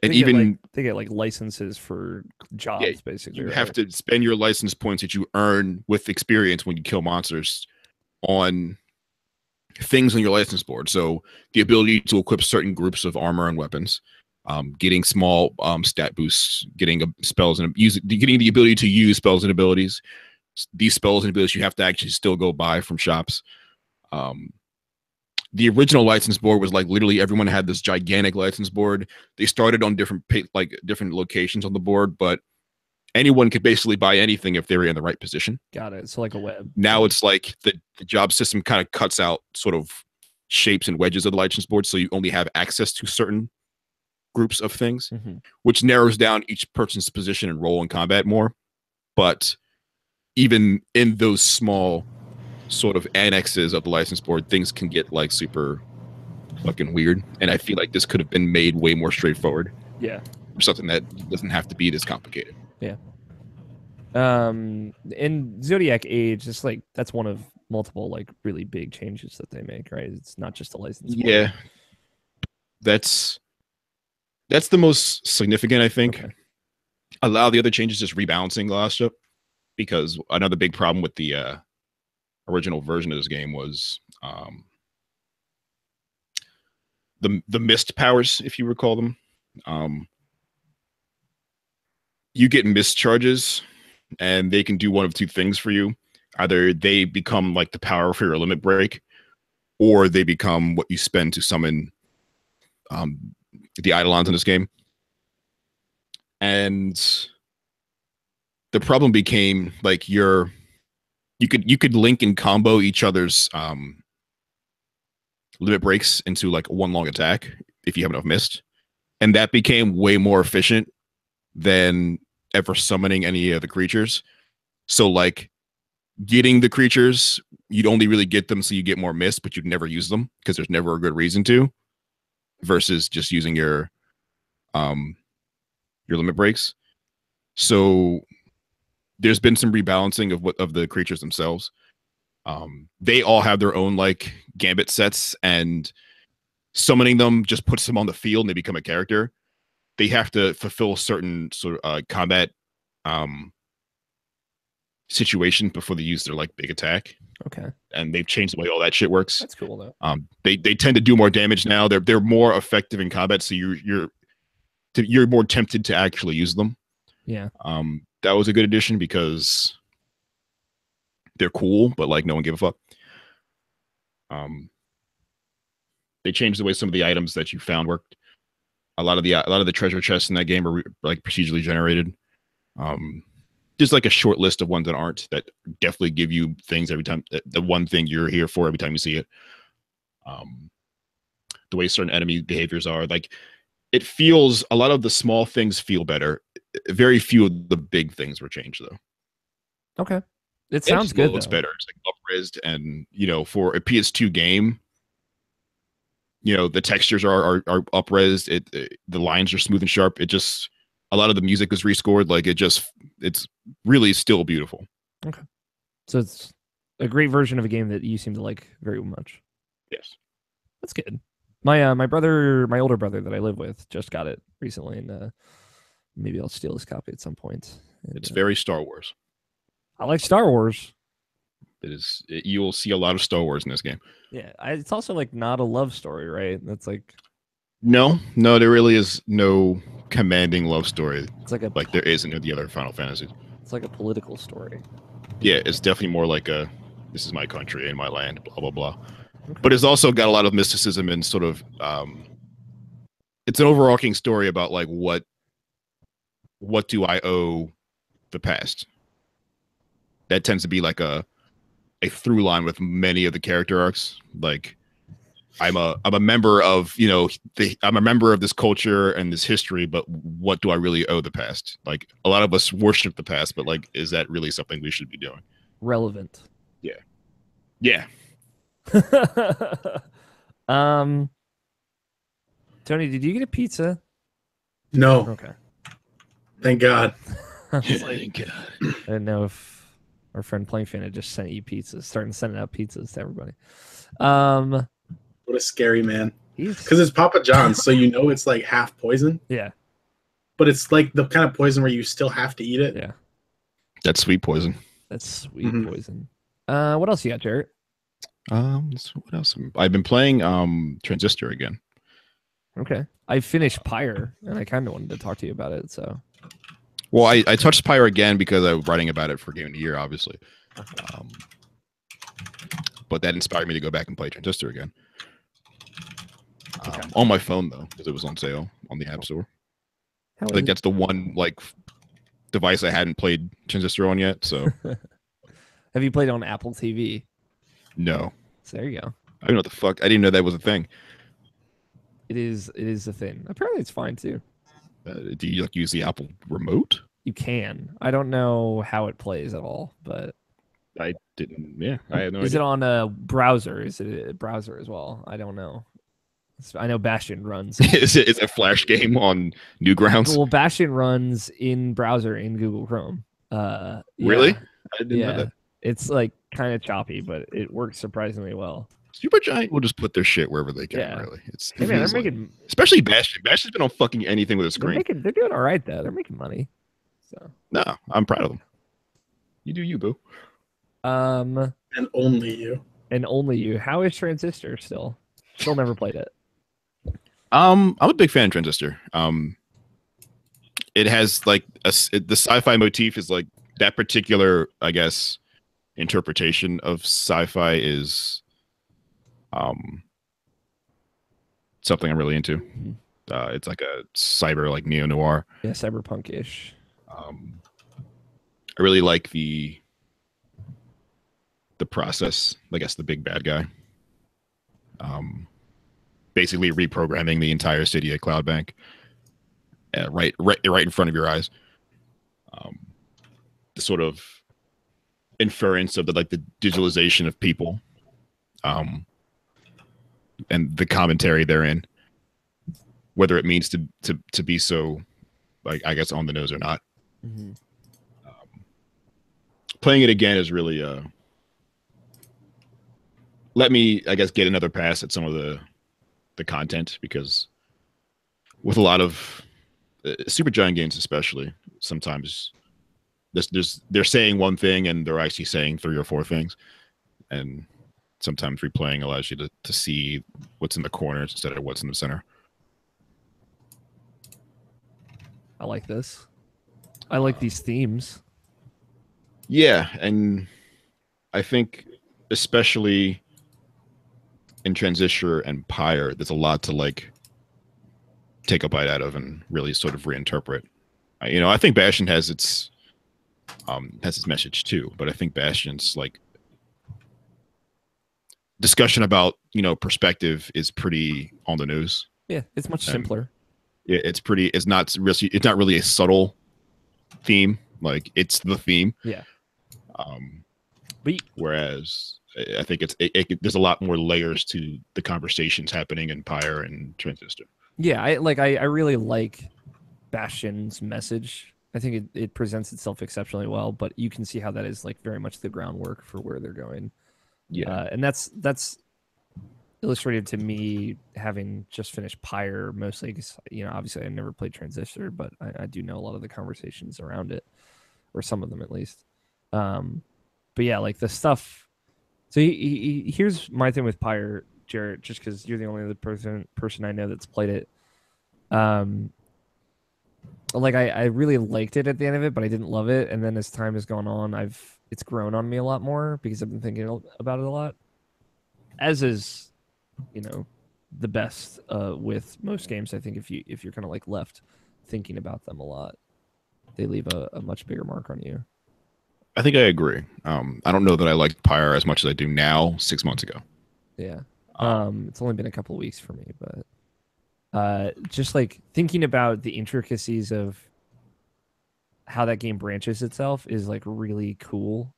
And they get like licenses for jobs, yeah, basically. You have to spend your license points that you earn with experience when you kill monsters on things on your license board. So the ability to equip certain groups of armor and weapons, getting small stat boosts, getting spells and getting the ability to use spells and abilities. These spells and abilities you have to actually still go buy from shops. The original license board was like literally everyone had this gigantic license board. They started on different locations on the board, but anyone could basically buy anything if they were in the right position. Got it. So like a web. Now it's like the job system kind of cuts out sort of shapes and wedges of the license board, so you only have access to certain groups of things, which narrows down each person's position and role in combat more. But even in those small sort of annexes of the license board, things can get like super fucking weird. And I feel like this could have been made way more straightforward. Yeah. Or something that doesn't have to be this complicated. Yeah. In Zodiac Age, it's like that's one of multiple like really big changes that they make, right? It's not just a license board. Yeah. That's the most significant, I think. Okay. A lot of the other changes just rebalancing the last up, because another big problem with the original version of this game was the mist powers, if you recall them. You get mist charges, and they can do one of two things for you. Either they become like the power for your limit break, or they become what you spend to summon the Eidolons in this game. And the problem became like you could link and combo each other's limit breaks into like one long attack if you have enough mist, and that became way more efficient than ever summoning any of the creatures. So like getting the creatures, you'd only really get them so you get more mist, but you'd never use them because there's never a good reason to, versus just using your limit breaks. So there's been some rebalancing of the creatures themselves. They all have their own like gambit sets, and summoning them just puts them on the field and they become a character. They have to fulfill certain sort of combat situation before they use their like big attack. Okay. And they've changed the way all that shit works. That's cool though. They tend to do more damage now. They're more effective in combat, so you're more tempted to actually use them. Yeah. That was a good addition because they're cool, but like no one gave a fuck. They changed the way some of the items that you found worked. A lot of the treasure chests in that game are like procedurally generated. Just like a short list of ones that aren't, that definitely give you things every time. The one thing you're here for every time you see it. The way certain enemy behaviors are, like it feels, a lot of the small things feel better. Very few of the big things were changed though. Okay. It sounds good. It's better. It's like up-resed, and for a PS2 game, the textures are up-resed. The lines are smooth and sharp. It just, a lot of the music was rescored. Like it's really still beautiful. Okay. So it's a great version of a game that you seem to like very much. Yes. That's good. My older brother that I live with just got it recently, and maybe I'll steal his copy at some point. It's very Star Wars. I like Star Wars. You will see a lot of Star Wars in this game. Yeah, it's also like not a love story, right? That's like no, there really is no commanding love story. It's like there is in the other Final Fantasies. It's like a political story. Yeah, it's definitely more like this is my country and my land, blah blah blah. Okay. But it's also got a lot of mysticism and sort of it's an overarching story about like what do I owe the past. That tends to be like a through line with many of the character arcs. Like I'm a member of I'm a member of this culture and this history, but what do I really owe the past? Like a lot of us worship the past, but like, is that really something we should be doing? Relevant. Yeah. Tony, did you get a pizza? No. Okay. Thank God. Thank God. I didn't know if our friend Plankfin had just sent you pizzas, starting sending out pizzas to everybody. What a scary man. Because it's Papa John's, so it's like half poison. Yeah. But it's like the kind of poison where you still have to eat it. Yeah. That's sweet poison. That's sweet poison. What else you got, Jarrett? What else? I've been playing Transistor again. Okay. I finished Pyre, and I kind of wanted to talk to you about it, so. Well, I touched Pyre again because I was writing about it for Game of the Year, obviously. But that inspired me to go back and play Transistor again. On my phone, though, because it was on sale on the App Store. I think that's the one, like, device I hadn't played Transistor on yet. So Have you played on Apple TV? no, So there you go. I don't know what the fuck. I didn't know that was a thing. It is a thing. Apparently, it's fine too. Do you like use the Apple remote? You can. I don't know how it plays at all, but I didn't. Yeah, I had no is idea. it on a browser? Is it a browser as well? I don't know. I know Bastion runs. Is it a Flash game on Newgrounds? Well, Bastion runs in browser in Google Chrome. Really? Yeah, I didn't know that. it's like kind of choppy, but it works surprisingly well. Supergiant will just put their shit wherever they can. Yeah. Really, it's Hey man, they're like, making, especially Bastion. Bastion's been on fucking anything with a screen. they're doing all right though. They're making money. So No, I'm proud of them. You do you, boo. and only you. only you. How is Transistor still? Still never played it. I'm a big fan of Transistor. It has like the sci-fi motif is like that particular, I guess, interpretation of sci-fi is something I'm really into. It's like a cyber, like neo noir. Yeah, cyberpunk-ish. I really like the process. I guess the big bad guy. Basically reprogramming the entire city at Cloud Bank, right in front of your eyes. The sort of inference of the digitalization of people, and the commentary therein, whether it means to be so, like, I guess, on the nose or not. Mm-hmm. Playing it again is really let me, I guess, get another pass at some of the content, because with a lot of Supergiant games, especially, sometimes they're saying one thing and they're actually saying 3 or 4 things, and sometimes replaying allows you to see what's in the corners instead of what's in the center. I like this. I like these themes. Yeah, and I think especially in Transistor and Pyre, there's a lot to like take a bite out of and really sort of reinterpret. I think Bastion has its message too, but I think Bastion's like discussion about perspective is pretty on the nose. Yeah, it's much simpler. Yeah, it's not really a subtle theme. Like, it's the theme. Yeah. Whereas I think there's a lot more layers to the conversations happening in Pyre and Transistor. Yeah, I really like Bastion's message. I think it presents itself exceptionally well, but you can see how that is like very much the groundwork for where they're going. Yeah, and that's illustrated to me having just finished Pyre mostly, because obviously I never played Transistor, but I do know a lot of the conversations around it, or some of them at least. But yeah, like the stuff. So here's my thing with Pyre, Jarrett, just because you're the only other person I know that's played it. Like I really liked it at the end of it, but I didn't love it. And then as time has gone on, it's grown on me a lot more because I've been thinking about it a lot. As is, the best with most games. I think if you're kind of like left thinking about them a lot, they leave a much bigger mark on you. I think I agree. I don't know that I liked Pyre as much as I do now 6 months ago. Yeah. It's only been a couple of weeks for me, but just like thinking about the intricacies of how that game branches itself is like really cool.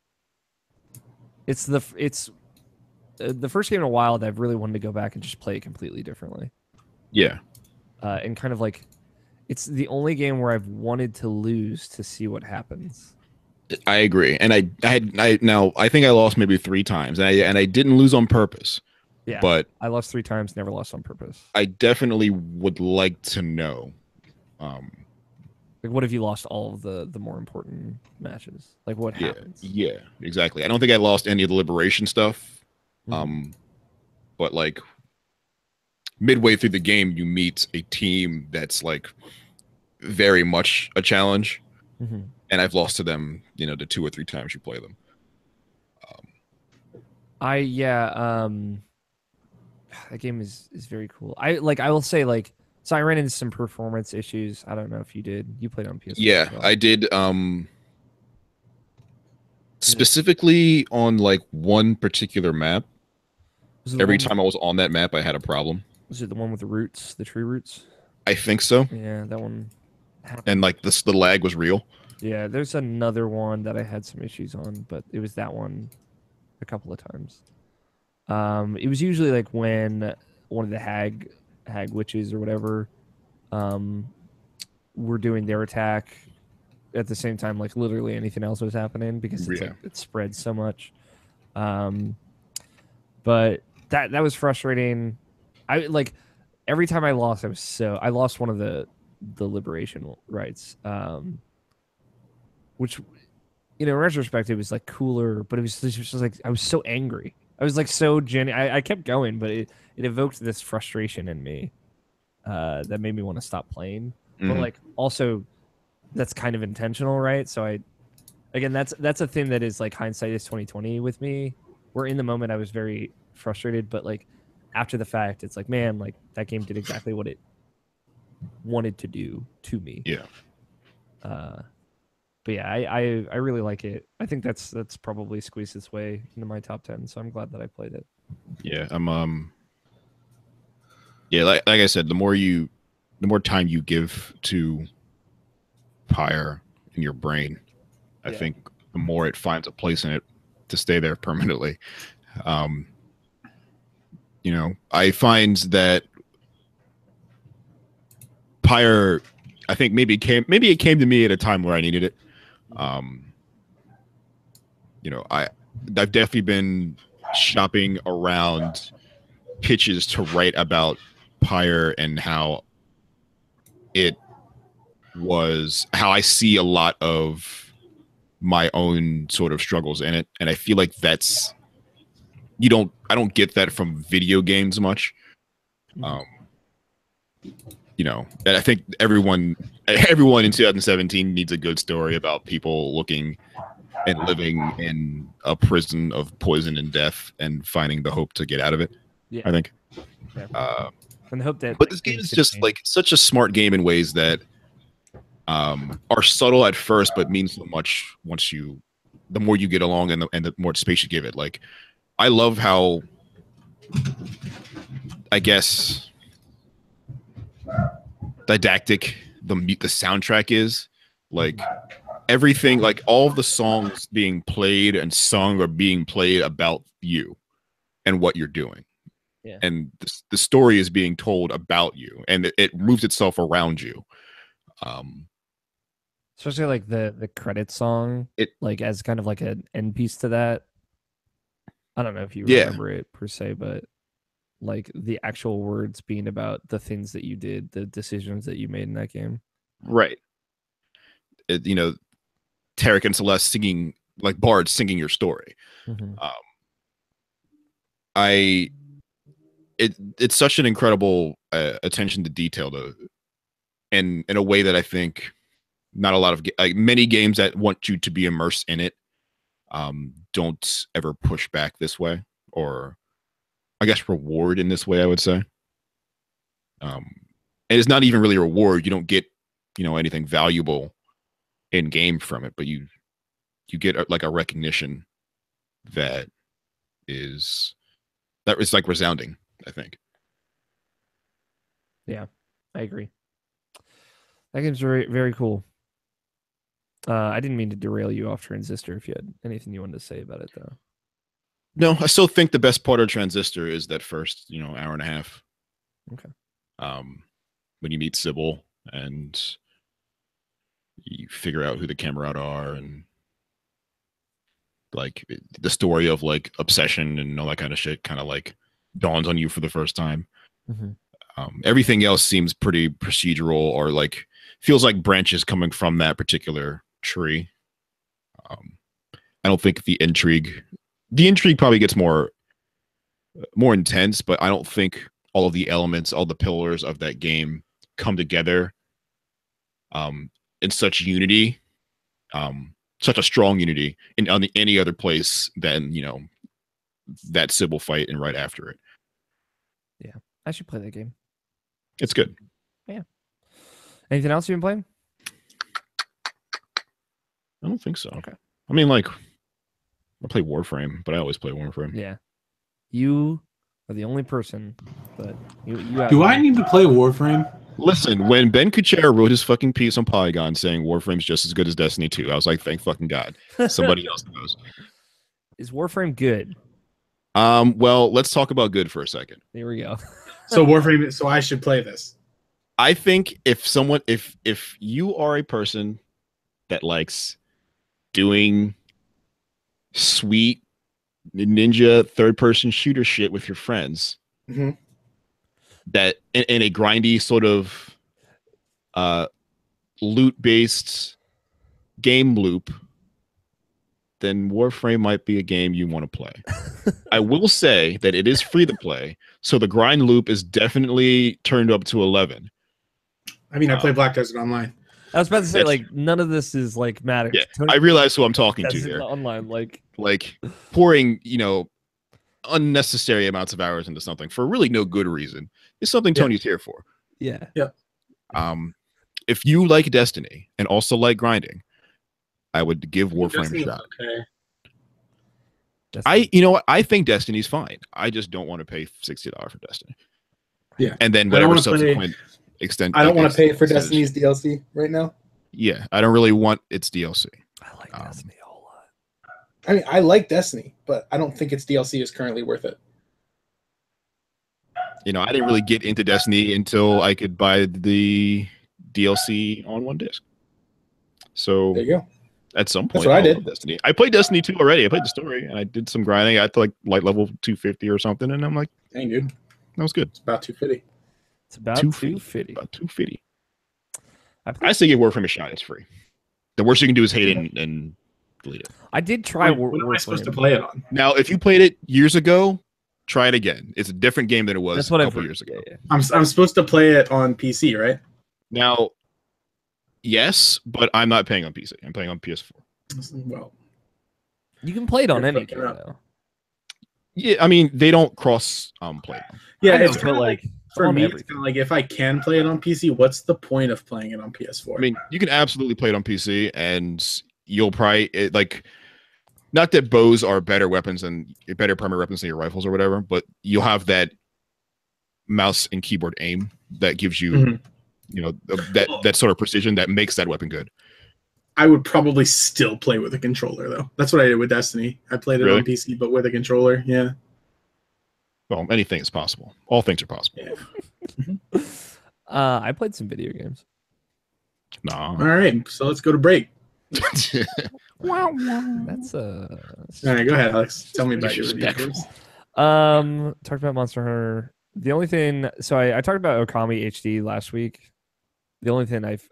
It's the first game in a while that I've really wanted to go back and just play it completely differently. Yeah. And kind of like, it's the only game where I've wanted to lose to see what happens. I agree, and I think I lost maybe 3 times, and I didn't lose on purpose. Yeah, but I lost 3 times, never lost on purpose. I definitely would like to know. Like, what if you lost all of the more important matches? Like, what happens? Yeah, exactly. I don't think I lost any of the liberation stuff. Mm-hmm. But like midway through the game, you meet a team that's like very much a challenge. Mm-hmm. And I've lost to them, the 2 or 3 times you play them. That game is very cool. I will say, like, So I ran into some performance issues. I don't know if you did. You played on PS4 as Yeah, well. I did. Specifically on like one particular map. Every time I was on that map, I had a problem. Was it the one with the roots, the tree roots? I think so. Yeah, that one happened. And like the lag was real. Yeah, there's another one that I had some issues on, but it was that one a couple of times. It was usually like when one of the hag witches or whatever were doing their attack at the same time, like literally anything else was happening because it's like it spreads so much. But that was frustrating. I like every time I lost, I lost one of the liberation rights, which in retrospect it was like cooler, but it was just like I was so angry. I was like so I kept going, but it evoked this frustration in me that made me want to stop playing. But like also that's kind of intentional, right? So again that's a thing that is like hindsight is 2020 with me. Where in the moment I was very frustrated, but like after the fact, it's like, man, like that game did exactly what it wanted to do to me. Yeah. But yeah, I really like it. I think that's probably squeezed its way into my top 10. So I'm glad that I played it. Yeah, yeah, like I said, the more time you give to Pyre in your brain, I think the more it finds a place in it to stay there permanently. I find that Pyre, I think maybe it came to me at a time where I needed it. I've definitely been shopping around pitches to write about Pyre and how I see a lot of my own sort of struggles in it, and I feel like I don't get that from video games much. And I think everyone in 2017 needs a good story about people looking and living in a prison of poison and death and finding the hope to get out of it. Yeah. I think. Yeah. And the hope that. But this game is just like such a smart game in ways that are subtle at first, but mean so much the more you get along and the more space you give it. Like, I love how, I guess, didactic the soundtrack is. Like, everything, like all of the songs being played and sung are being played about you and what you're doing. Yeah. And the story is being told about you, and it moves itself around you. Especially like the credit song, like as kind of like an end piece to that. I don't know if you remember it per se, but like the actual words being about the things that you did, the decisions that you made in that game. Right. Tarek and Celeste singing, like bards singing your story. Mm-hmm. It's such an incredible attention to detail, though, and in a way that I think not a lot of many games that want you to be immersed in it don't ever push back this way, or I guess reward in this way, I would say. And it's not even really a reward. You don't get anything valuable in game from it, but you get like a recognition that is like resounding, I think. Yeah, I agree. That game's very, very cool. I didn't mean to derail you off Transistor. If you had anything you wanted to say about it, though. No, I still think the best part of Transistor is that first, hour and a half. Okay. When you meet Sybil and you figure out who the Camerata are, and like the story of like obsession and all that kind of shit kind of like dawns on you for the first time. Mm-hmm. Everything else seems pretty procedural, or like feels like branches coming from that particular tree. I don't think the intrigue probably gets more intense, but I don't think all of the elements, all the pillars of that game come together in such unity, such a strong unity in any other place than that Sybil fight and right after it. Yeah, I should play that game. It's good. Yeah. Anything else you've been playing? I don't think so. Okay. I mean, like, I play Warframe, but I always play Warframe. Yeah. You are the only person that you Do I need to play Warframe? Listen, when Ben Kuchera wrote his fucking piece on Polygon saying Warframe's just as good as Destiny 2, I was like, thank fucking God. Somebody else knows. Is Warframe good? Well, let's talk about good for a second. Here we go. So Warframe, so I should play this. I think if you are a person that likes doing sweet ninja third-person shooter shit with your friends, Mm-hmm. that in a grindy sort of loot-based game loop, then Warframe might be a game you want to play. I will say that it is free to play, so the grind loop is definitely turned up to 11. I mean, I play Black Desert Online. I was about to say, like, none of this is like matters. Yeah, I realize who I'm talking to here. Online, like pouring, unnecessary amounts of hours into something for really no good reason is something Tony's here for. Yeah. Yeah. If you like Destiny and also like grinding, I would give Warframe a shot. Okay. I think Destiny's fine. I just don't want to pay $60 for Destiny. Yeah. And then whatever subsequent extent. I don't want to pay for Destiny's DLC right now. Yeah, I don't really want its DLC. I like Destiny a whole lot. I mean, I like Destiny, but I don't think its DLC is currently worth it. I didn't really get into Destiny until I could buy the DLC on one disc. So there you go. At some point, that's what I did. Destiny. I played Destiny 2 already. I played the story, and I did some grinding. I got to like level 250 or something, and I'm like, dang, dude, that was good. It's about 250. It's about 250. About 250. I say give Warframe a shot. It's free. The worst you can do is hate it and delete it. I did try Warframe. What am I supposed to play it on? Now, if you played it years ago, try it again. It's a different game than it was a couple years ago. Yeah. I'm supposed to play it on PC, right? Now, yes, but I'm not playing on PC. I'm playing on PS4. Well, you can play it on anything though. Yeah, I mean they don't cross play. Yeah, it's kind of like for me, everything. it's kind of like if I can play it on PC, what's the point of playing it on PS4? I mean, you can absolutely play it on PC, and you'll probably not that bows are better primary weapons than your rifles or whatever, but you'll have that mouse and keyboard aim that gives you, that sort of precision that makes that weapon good. I would probably still play with a controller, though. That's what I did with Destiny. I played it on PC, but with a controller. Yeah. Well, anything is possible. All things are possible. Yeah. I played some video games. Nah. All right, so let's go to break. That's All right, go ahead, Alex. Tell me about your video games. Talked about Monster Hunter. The only thing, so I talked about Okami HD last week. The only thing I've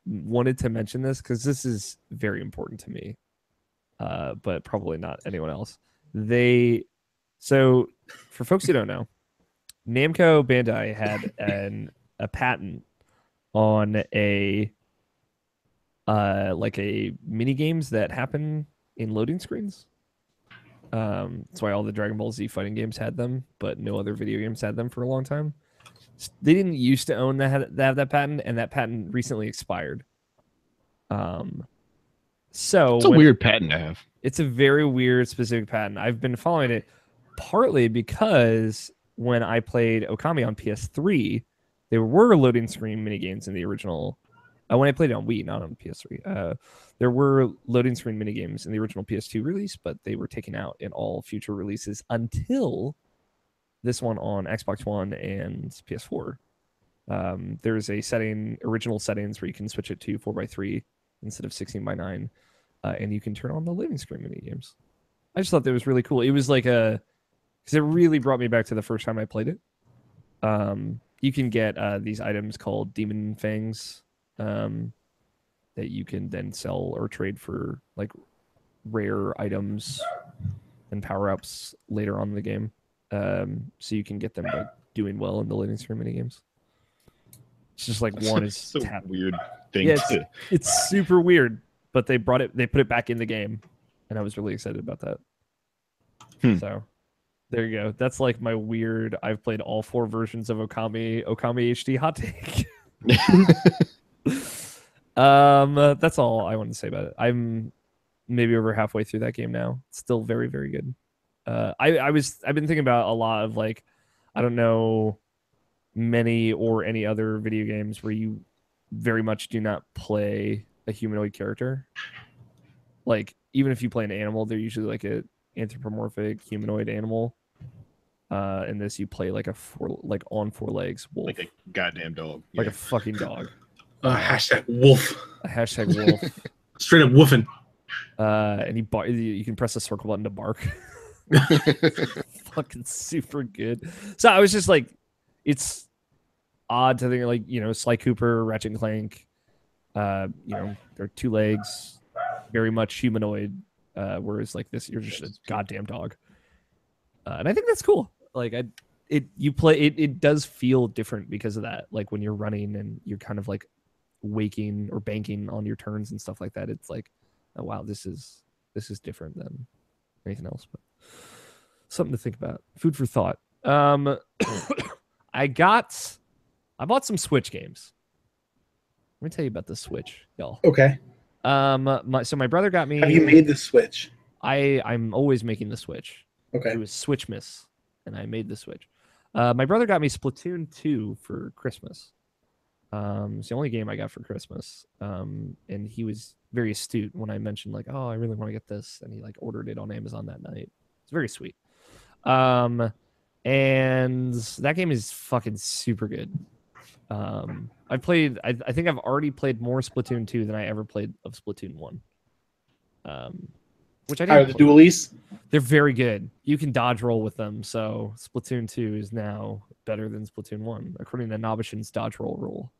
wanted to mention this because this is very important to me, but probably not anyone else. So for folks who don't know, Namco Bandai had a patent on a mini games that happen in loading screens. That's why all the Dragon Ball Z fighting games had them, but no other video games had them for a long time. They didn't used to own that patent, and that patent recently expired. So it's a weird patent to have. It's a very weird specific patent. I've been following it partly because when I played Okami on PS3, there were loading screen mini games in the original. When I played it on Wii, not on PS3, there were loading screen mini games in the original PS2 release, but they were taken out in all future releases until this one on Xbox One and PS4. There's a original settings where you can switch it to 4:3 instead of 16:9, and you can turn on the loading screen mini games. I just thought that was really cool. It was like because it really brought me back to the first time I played it. You can get these items called Demon Fangs that you can then sell or trade for like rare items and power-ups later on in the game. So you can get them by doing well in the loading screen mini games. It's just like one is so weird thing. Yeah, it's super weird, but they put it back in the game, and I was really excited about that. So there you go. That's like my weird. I've played all 4 versions of Okami HD hot take. That's all I wanted to say about it. I'm maybe over halfway through that game now. It's still very, very good. I've been thinking about a lot of like, I don't know many or any other video games where you very much do not play a humanoid character. Like even if you play an animal, they're usually like a anthropomorphic humanoid animal. In this you play like on four legs wolf. Like a goddamn dog. Like a fucking dog. Hashtag wolf. A hashtag wolf. Straight up woofing. And you can press the circle button to bark. Fucking super good. So I was just like, it's odd to think like, Sly Cooper, Ratchet and Clank, they're two legs, very much humanoid, whereas like this, you're just a goddamn dog. And I think that's cool. Like it does feel different because of that. Like when you're running and you're kind of like waking or banking on your turns and stuff like that. It's like, oh wow, this is different than anything else. But something to think about. Food for thought. I bought some Switch games. Let me tell you about the Switch, y'all. Okay. My brother got me. Have you made the Switch? I'm always making the Switch. Okay. It was Switchmas, and I made the Switch. My brother got me Splatoon 2 for Christmas. It's the only game I got for Christmas. And he was very astute when I mentioned like, oh, I really want to get this, and he like ordered it on Amazon that night. It's very sweet. And that game is fucking super good. I think I've already played more Splatoon 2 than I ever played of Splatoon 1. Which I didn't. Are the dualies? They're very good. You can dodge roll with them, so Splatoon 2 is now better than Splatoon 1, according to Nobishin's dodge roll rule.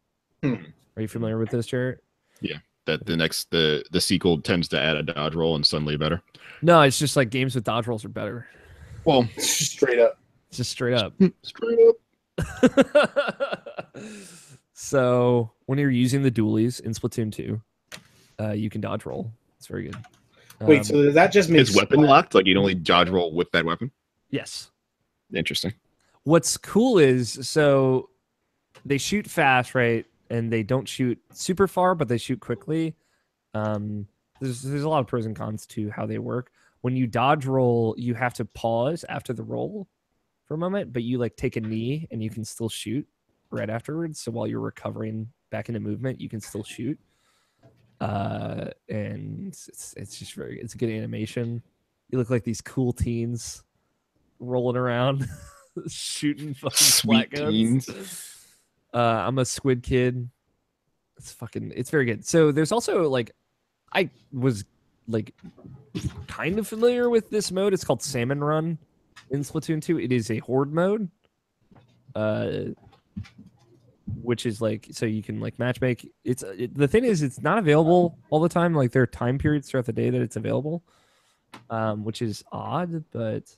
Are you familiar with this, Jarrett? Yeah, that the sequel tends to add a dodge roll and suddenly better. No, it's just like games with dodge rolls are better. Well, straight up. It's just straight up. Straight up. So when you're using the dualies in Splatoon 2, you can dodge roll. It's very good. Wait, so does that just make is weapon locked? Like you can only dodge roll with that weapon? Yes. Interesting. What's cool is so they shoot fast, right? And they don't shoot super far, but they shoot quickly. There's a lot of pros and cons to how they work. When you dodge roll, you have to pause after the roll for a moment, but you like take a knee and you can still shoot right afterwards. So while you're recovering back into movement, you can still shoot. And it's just it's a good animation. You look like these cool teens rolling around shooting fucking sweet guns. I'm a squid kid. It's very good. So there's also like, I was like kind of familiar with this mode. It's called Salmon Run in Splatoon 2. It is a horde mode. Which is like, so you can like matchmake. The thing is, it's not available all the time. Like there are time periods throughout the day that it's available, which is odd, but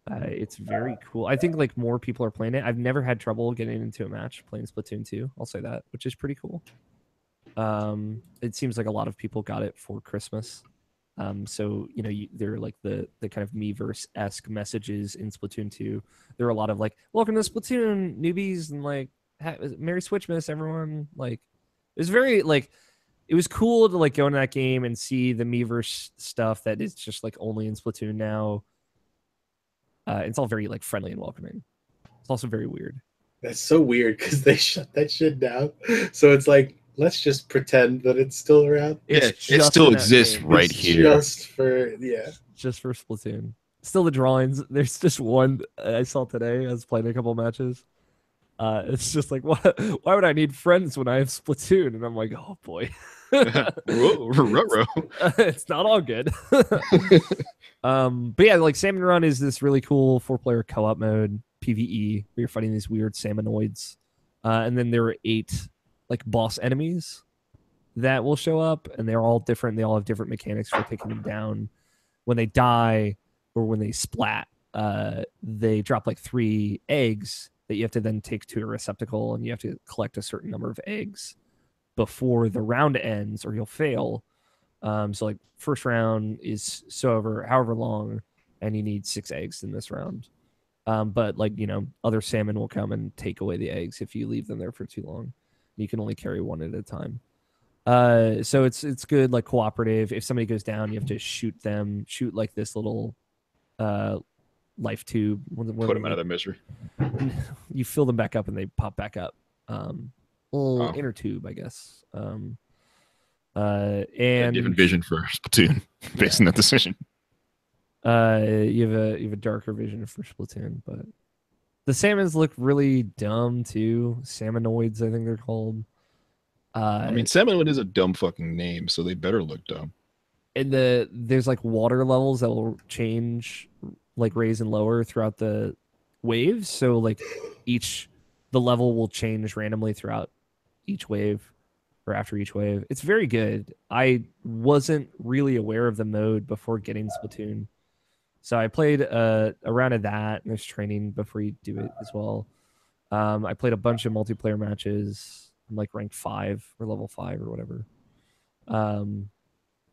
it's very cool. I think like more people are playing it. I've never had trouble getting into a match playing Splatoon 2. I'll say that, which is pretty cool. It seems like a lot of people got it for Christmas. So there are like the kind of Miiverse-esque messages in Splatoon 2. There are a lot of like, welcome to Splatoon, newbies, and like, Merry Switchmas, everyone. Like, it was very like, it was cool to like go into that game and see the Miiverse stuff that is just like only in Splatoon now. It's all very like friendly and welcoming. It's also very weird. That's so weird because they shut that shit down. So it's like, let's just pretend that it's still around. It still exists right here. Just for Splatoon. Still the drawings. There's just one I saw today. I was playing a couple matches. It's just like, why would I need friends when I have Splatoon? And I'm like, oh boy. It's not all good. But yeah, like Salmon Run is this really cool 4-player co-op mode, PvE, where you're fighting these weird salmonoids. And then there are 8 like boss enemies that will show up, and they're all different. They all have different mechanics for taking them down. When they die or when they splat, they drop like 3 eggs that you have to then take to a receptacle, and you have to collect a certain number of eggs before the round ends or you'll fail. So like first round is however long, and you need 6 eggs in this round. But like, other salmon will come and take away the eggs if you leave them there for too long. You can only carry one at a time. So it's good, like cooperative. If somebody goes down, you have to shoot like this little life tube. Put them out of their misery. You fill them back up and they pop back up. Little Oh. inner tube, I guess. And a different vision for Splatoon based on that decision. You have a darker vision for Splatoon, but the salmons look really dumb too. Salmonoids, I think they're called. I mean, Salmon is a dumb fucking name, so they better look dumb. And there's like water levels that will change, like raise and lower throughout the waves. So like the level will change randomly throughout each wave or after each wave. It's very good. I wasn't really aware of the mode before getting Splatoon. So I played a round of that, and there's training before you do it as well. I played a bunch of multiplayer matches. I'm like ranked 5 or level 5 or whatever.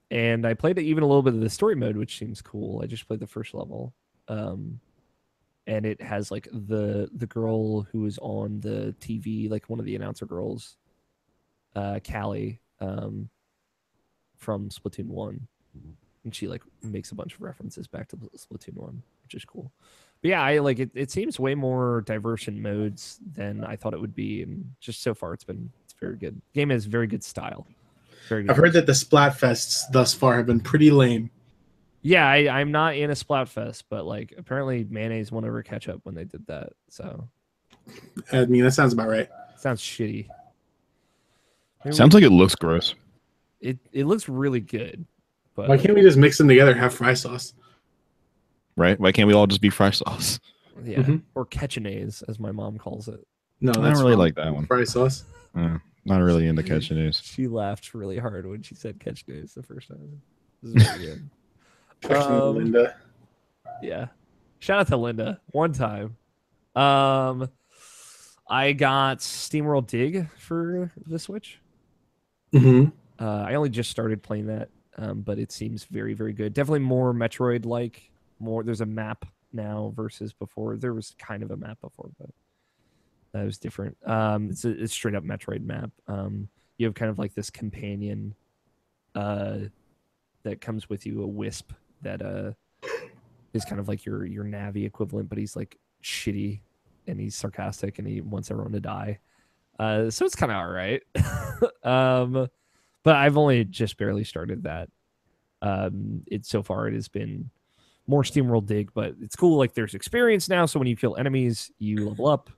And I played even a little bit of the story mode, which seems cool. I just played the first level. And it has like the girl who is on the TV, like one of the announcer girls, Callie, from Splatoon 1. And she like makes a bunch of references back to Splatoon 1, which is cool. But yeah, I like it. It seems way more diverse in modes than I thought it would be, and just so far it's very good. The game has very good style. Very good. I've heard that the Splatfests thus far have been pretty lame. Yeah, I'm not in a Splatfest, but like apparently mayonnaise won over ketchup when they did that. So I mean, that sounds about right. Sounds shitty. Sounds like it looks gross. It looks really good. But why can't we just mix them together and have fry sauce? Right? Why can't we all just be fry sauce? Yeah, or ketchup-naise, as my mom calls it. No, I don't really like that one. Fry sauce. Not really into ketchup-naise. She laughed really hard when she said ketchup-naise the first time. This is really good. Linda. Yeah. Shout out to Linda. One time. I got SteamWorld Dig for the Switch. I only just started playing that, but it seems very, very good. Definitely more Metroid-like. There's a map now versus before. There was kind of a map before, but that was different. It's a straight up Metroid map. You have kind of like this companion that comes with you, a wisp that is kind of like your Navi equivalent, but he's like shitty and he's sarcastic and he wants everyone to die. So it's kind of all right. But I've only just barely started that. So far it has been more SteamWorld Dig, but it's cool. Like there's experience now, so when you kill enemies, you level up.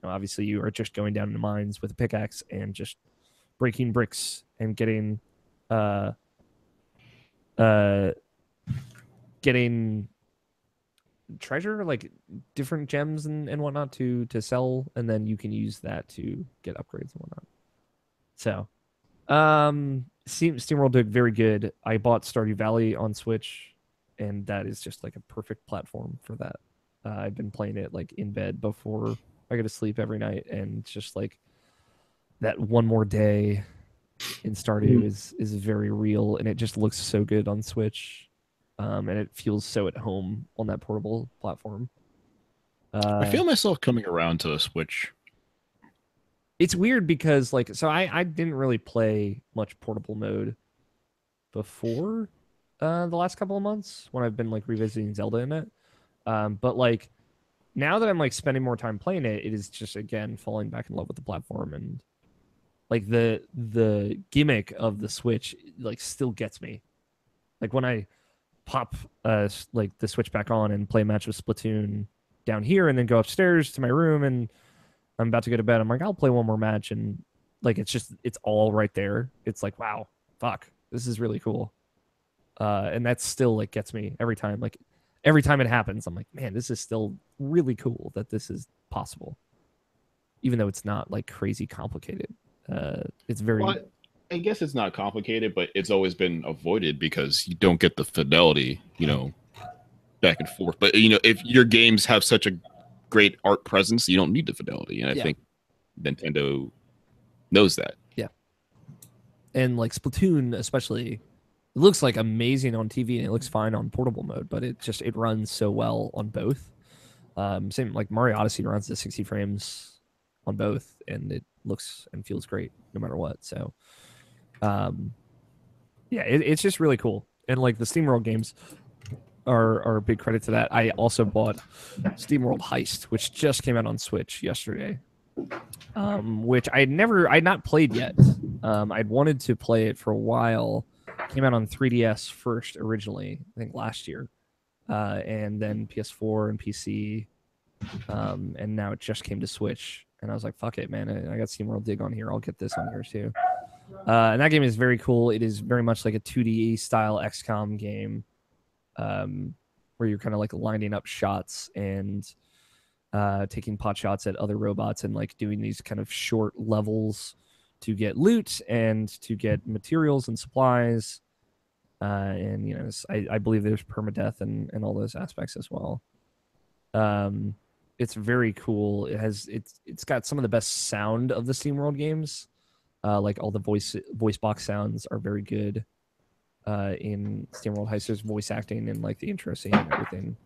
Obviously, you are just going down into mines with a pickaxe and just breaking bricks and getting treasure, like different gems and whatnot to sell, and then you can use that to get upgrades and whatnot. So, SteamWorld Dig very good. I bought Stardew Valley on Switch, and that is just like a perfect platform for that. I've been playing it like in bed before I go to sleep every night, and just like that one more day in Stardew is very real, and it just looks so good on Switch, and it feels so at home on that portable platform. I feel myself coming around to the Switch. It's weird because like, so I didn't really play much portable mode before the last couple of months when I've been like revisiting Zelda in it, but like now that I'm like spending more time playing it, it is just again falling back in love with the platform, and like the gimmick of the Switch like still gets me. Like when I pop like the Switch back on and play a match with Splatoon down here, and then go upstairs to my room and I'm about to go to bed, I'm like, I'll play one more match, and like it's all right there. It's like, wow, fuck, this is really cool. And that still like gets me every time. Like every time it happens, I'm like, man, this is still really cool that this is possible, even though it's not like crazy complicated. It's very. Well, I guess it's not complicated, but it's always been avoided because you don't get the fidelity, back and forth. But if your games have such a great art presence, you don't need the fidelity, and I think Nintendo knows that. Yeah, and like Splatoon, especially. It looks like amazing on TV and it looks fine on portable mode, but it runs so well on both. Same like Mario Odyssey runs at 60 frames on both, and looks and feels great no matter what. So, yeah, it's just really cool. And like the SteamWorld games are a big credit to that. I also bought SteamWorld Heist, which just came out on Switch yesterday, which I'd not played yet. I'd wanted to play it for a while. Came out on 3DS first originally, I think last year, and then PS4 and PC, and now it just came to Switch. And I was like, "Fuck it, man! I got SteamWorld Dig on here. I'll get this on here too." And that game is very cool. It is very much like a 2D style XCOM game, where you're kind of like lining up shots and taking pot shots at other robots and like doing these kind of short levels to get loot and to get materials and supplies. And you know, I believe there's permadeath and all those aspects as well. It's very cool. It's got some of the best sound of the SteamWorld games. Like all the voice box sounds are very good. In SteamWorld Heist, there's voice acting and like the intro scene and everything.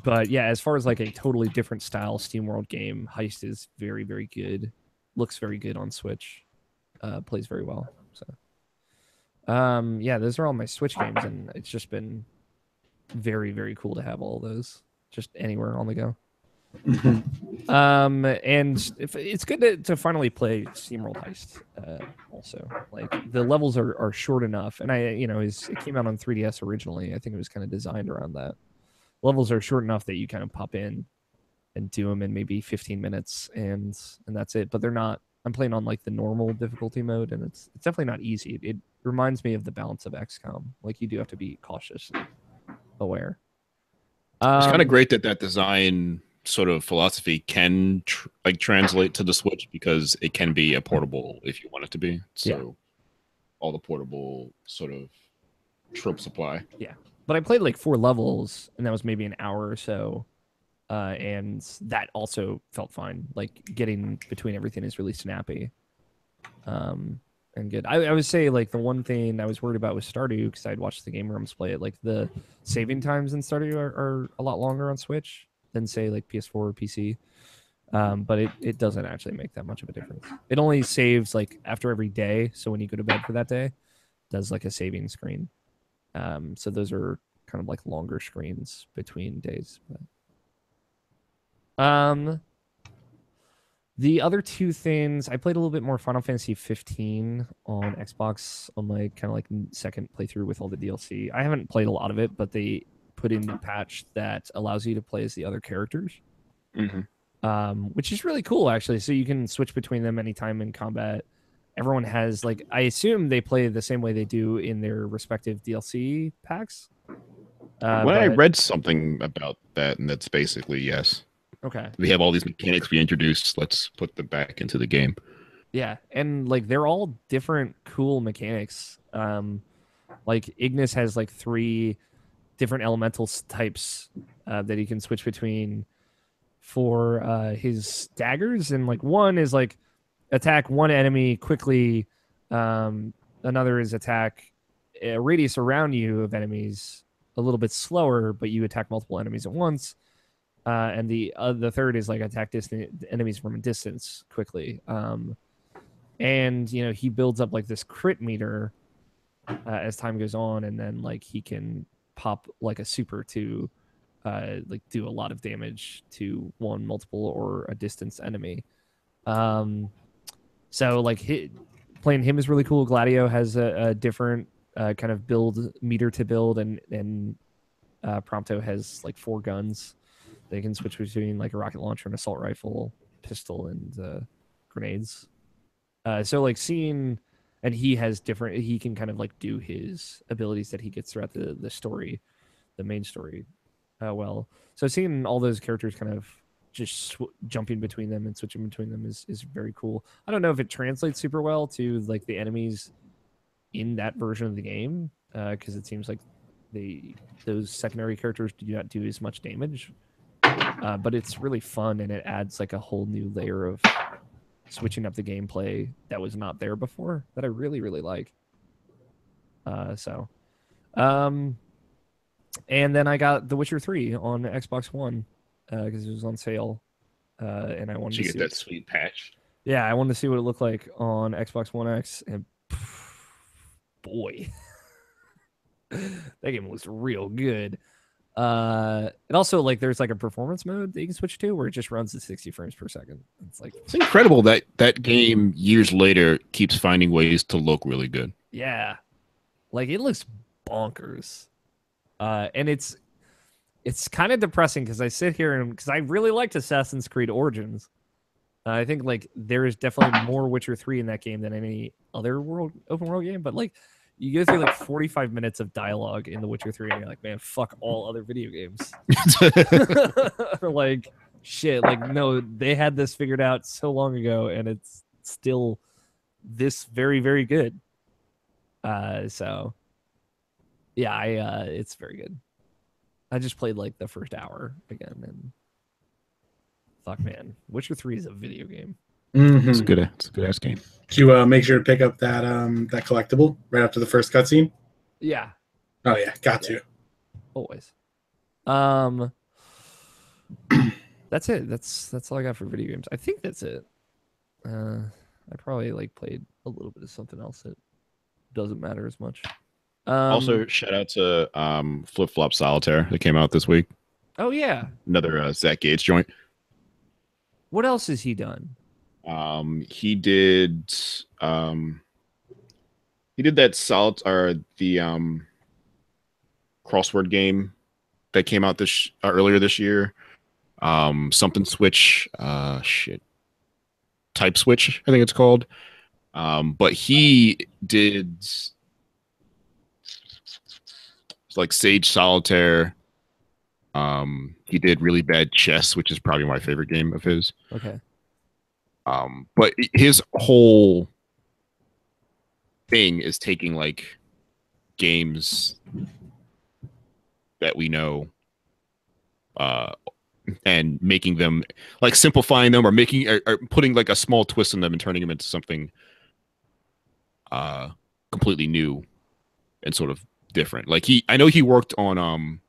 But yeah, as far as like a totally different style SteamWorld game, Heist is very, very good. Looks very good on Switch. Plays very well. So, yeah, those are all my Switch games, and it's just been very, very cool to have all those just anywhere on the go. And it's good to finally play SteamWorld Heist. Also, like the levels are short enough, and it came out on 3DS originally. I think it was kind of designed around that. Levels are short enough that you kind of pop in and do them in maybe 15 minutes, and that's it. But they're not. I'm playing on like the normal difficulty mode, and it's definitely not easy. It reminds me of the balance of XCOM. Like you do have to be cautious, aware. It's kind of great that design sort of philosophy can translate to the Switch, because it can be a portable if you want it to be. So yeah. All the portable sort of tropes apply. Yeah. But I played like 4 levels, and that was maybe an hour or so. And that also felt fine. Like getting between everything is really snappy. And good. I would say like the one thing I was worried about with Stardew, because I'd watched the Game Rooms play it, like the saving times in Stardew are a lot longer on Switch than say like PS4 or PC. But it doesn't actually make that much of a difference. It only saves like after every day. So when you go to bed for that day, it does like a saving screen. So those are kind of like longer screens between days. But, the other 2 things, I played a little bit more Final Fantasy 15 on Xbox on my kind of like second playthrough with all the DLC. I haven't played a lot of it, but they put in the patch that allows you to play as the other characters, which is really cool actually. So you can switch between them anytime in combat. Everyone has like, I assume they play the same way they do in their respective DLC packs. I read something about that, and that's basically yes. Okay. We have all these mechanics we introduced. Let's put them back into the game. Yeah, and like they're all different cool mechanics. Like Ignis has like 3 different elemental types that he can switch between for his daggers, and like one is like attack one enemy quickly. Another is attack a radius around you of enemies a little bit slower, but you attack multiple enemies at once. And the third is like attack enemies from a distance quickly. And he builds up like this crit meter as time goes on, and then like he can pop like a super to like do a lot of damage to one, multiple, or a distance enemy. So like playing him is really cool. Gladio has a different kind of build meter to build, and Prompto has like 4 guns. They can switch between like a rocket launcher, an assault rifle, pistol, and grenades. So like seeing, and he can kind of like do his abilities that he gets throughout the story, the main story, well. So seeing all those characters kind of just jumping between them and switching between them is very cool. I don't know if it translates super well to like the enemies in that version of the game, because it seems like those secondary characters do not do as much damage. But it's really fun, and it adds like a whole new layer of switching up the gameplay that was not there before that I really, really like. And then I got The Witcher 3 on Xbox One because it was on sale and I wanted Did to you see get that sweet patch? I wanted to see what it looked like on Xbox One X, and boy, that game looks real good. And also like there's like a performance mode that you can switch to where it just runs at 60 frames per second. It's incredible that that game years later keeps finding ways to look really good. Yeah, like it looks bonkers. And it's kind of depressing because I sit here and because I really liked Assassin's Creed Origins. I think like there is definitely more Witcher 3 in that game than any other open world game, but like you go through like 45 minutes of dialogue in The Witcher 3 and you're like, man, fuck all other video games. Like shit, like no, they had this figured out so long ago and it's still this very, very good. So yeah, it's very good. I just played like the first hour again and fuck man, Witcher 3 is a video game. Mm-hmm. It's a good ass game. Did you make sure to pick up that that collectible right after the first cutscene? Yeah. Oh yeah, got to. Always. That's it. That's all I got for video games. I think that's it. I probably like played a little bit of something else that doesn't matter as much. Also, shout out to Flip Flop Solitaire that came out this week. Oh yeah. Another Zach Gage joint. What else has he done? He did that the crossword game that came out this earlier this year. Something switch type switch, I think it's called. But he did like Sage Solitaire. He did Really Bad Chess, which is probably my favorite game of his. Okay. But his whole thing is taking like games that we know and making them like simplifying them or making or putting like a small twist in them and turning them into something completely new and sort of different. Like I know he worked on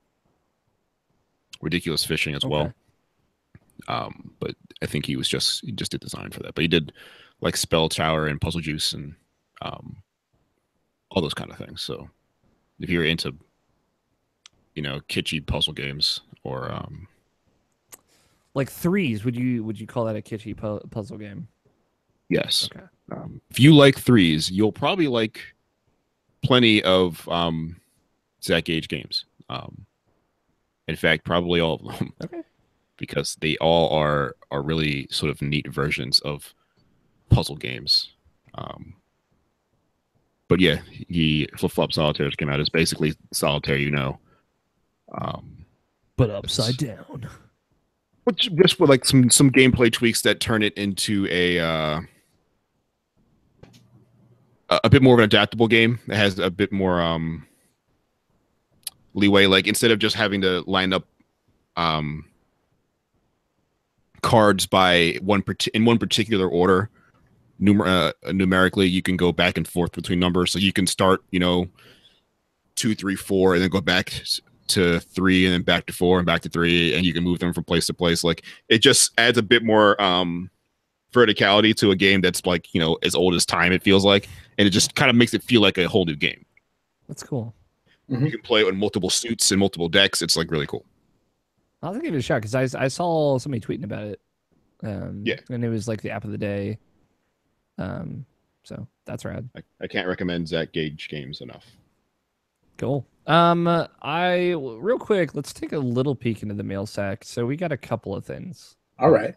Ridiculous Fishing as well. But I think he just did design for that. But he did like Spell Tower and Puzzle Juice and all those kind of things. So if you're into kitschy puzzle games or like threes, would you call that a kitschy puzzle game? Yes. Okay. If you like threes, you'll probably like plenty of Zach Gage games. In fact, probably all of them. Okay. Because they all are really sort of neat versions of puzzle games. But yeah, Flip Flop Solitaire came out. It's basically Solitaire, but upside down. Which just with like some gameplay tweaks that turn it into a bit more of an adaptable game. It has a bit more leeway. Like instead of just having to line up cards by in one particular order numerically, you can go back and forth between numbers. So you can start 2, 3, 4 and then go back to 3 and then back to 4 and back to 3, and you can move them from place to place. Like it just adds a bit more verticality to a game that's like as old as time, it feels like, and it just kind of makes it feel like a whole new game. That's cool. You can play it with multiple suits and multiple decks. It's like really cool. I'll give it a shot because I saw somebody tweeting about it. Yeah, and it was like the app of the day. So that's rad. I can't recommend Zach Gage games enough. Cool. Real quick, let's take a little peek into the mail sack. So we got a couple of things. All right.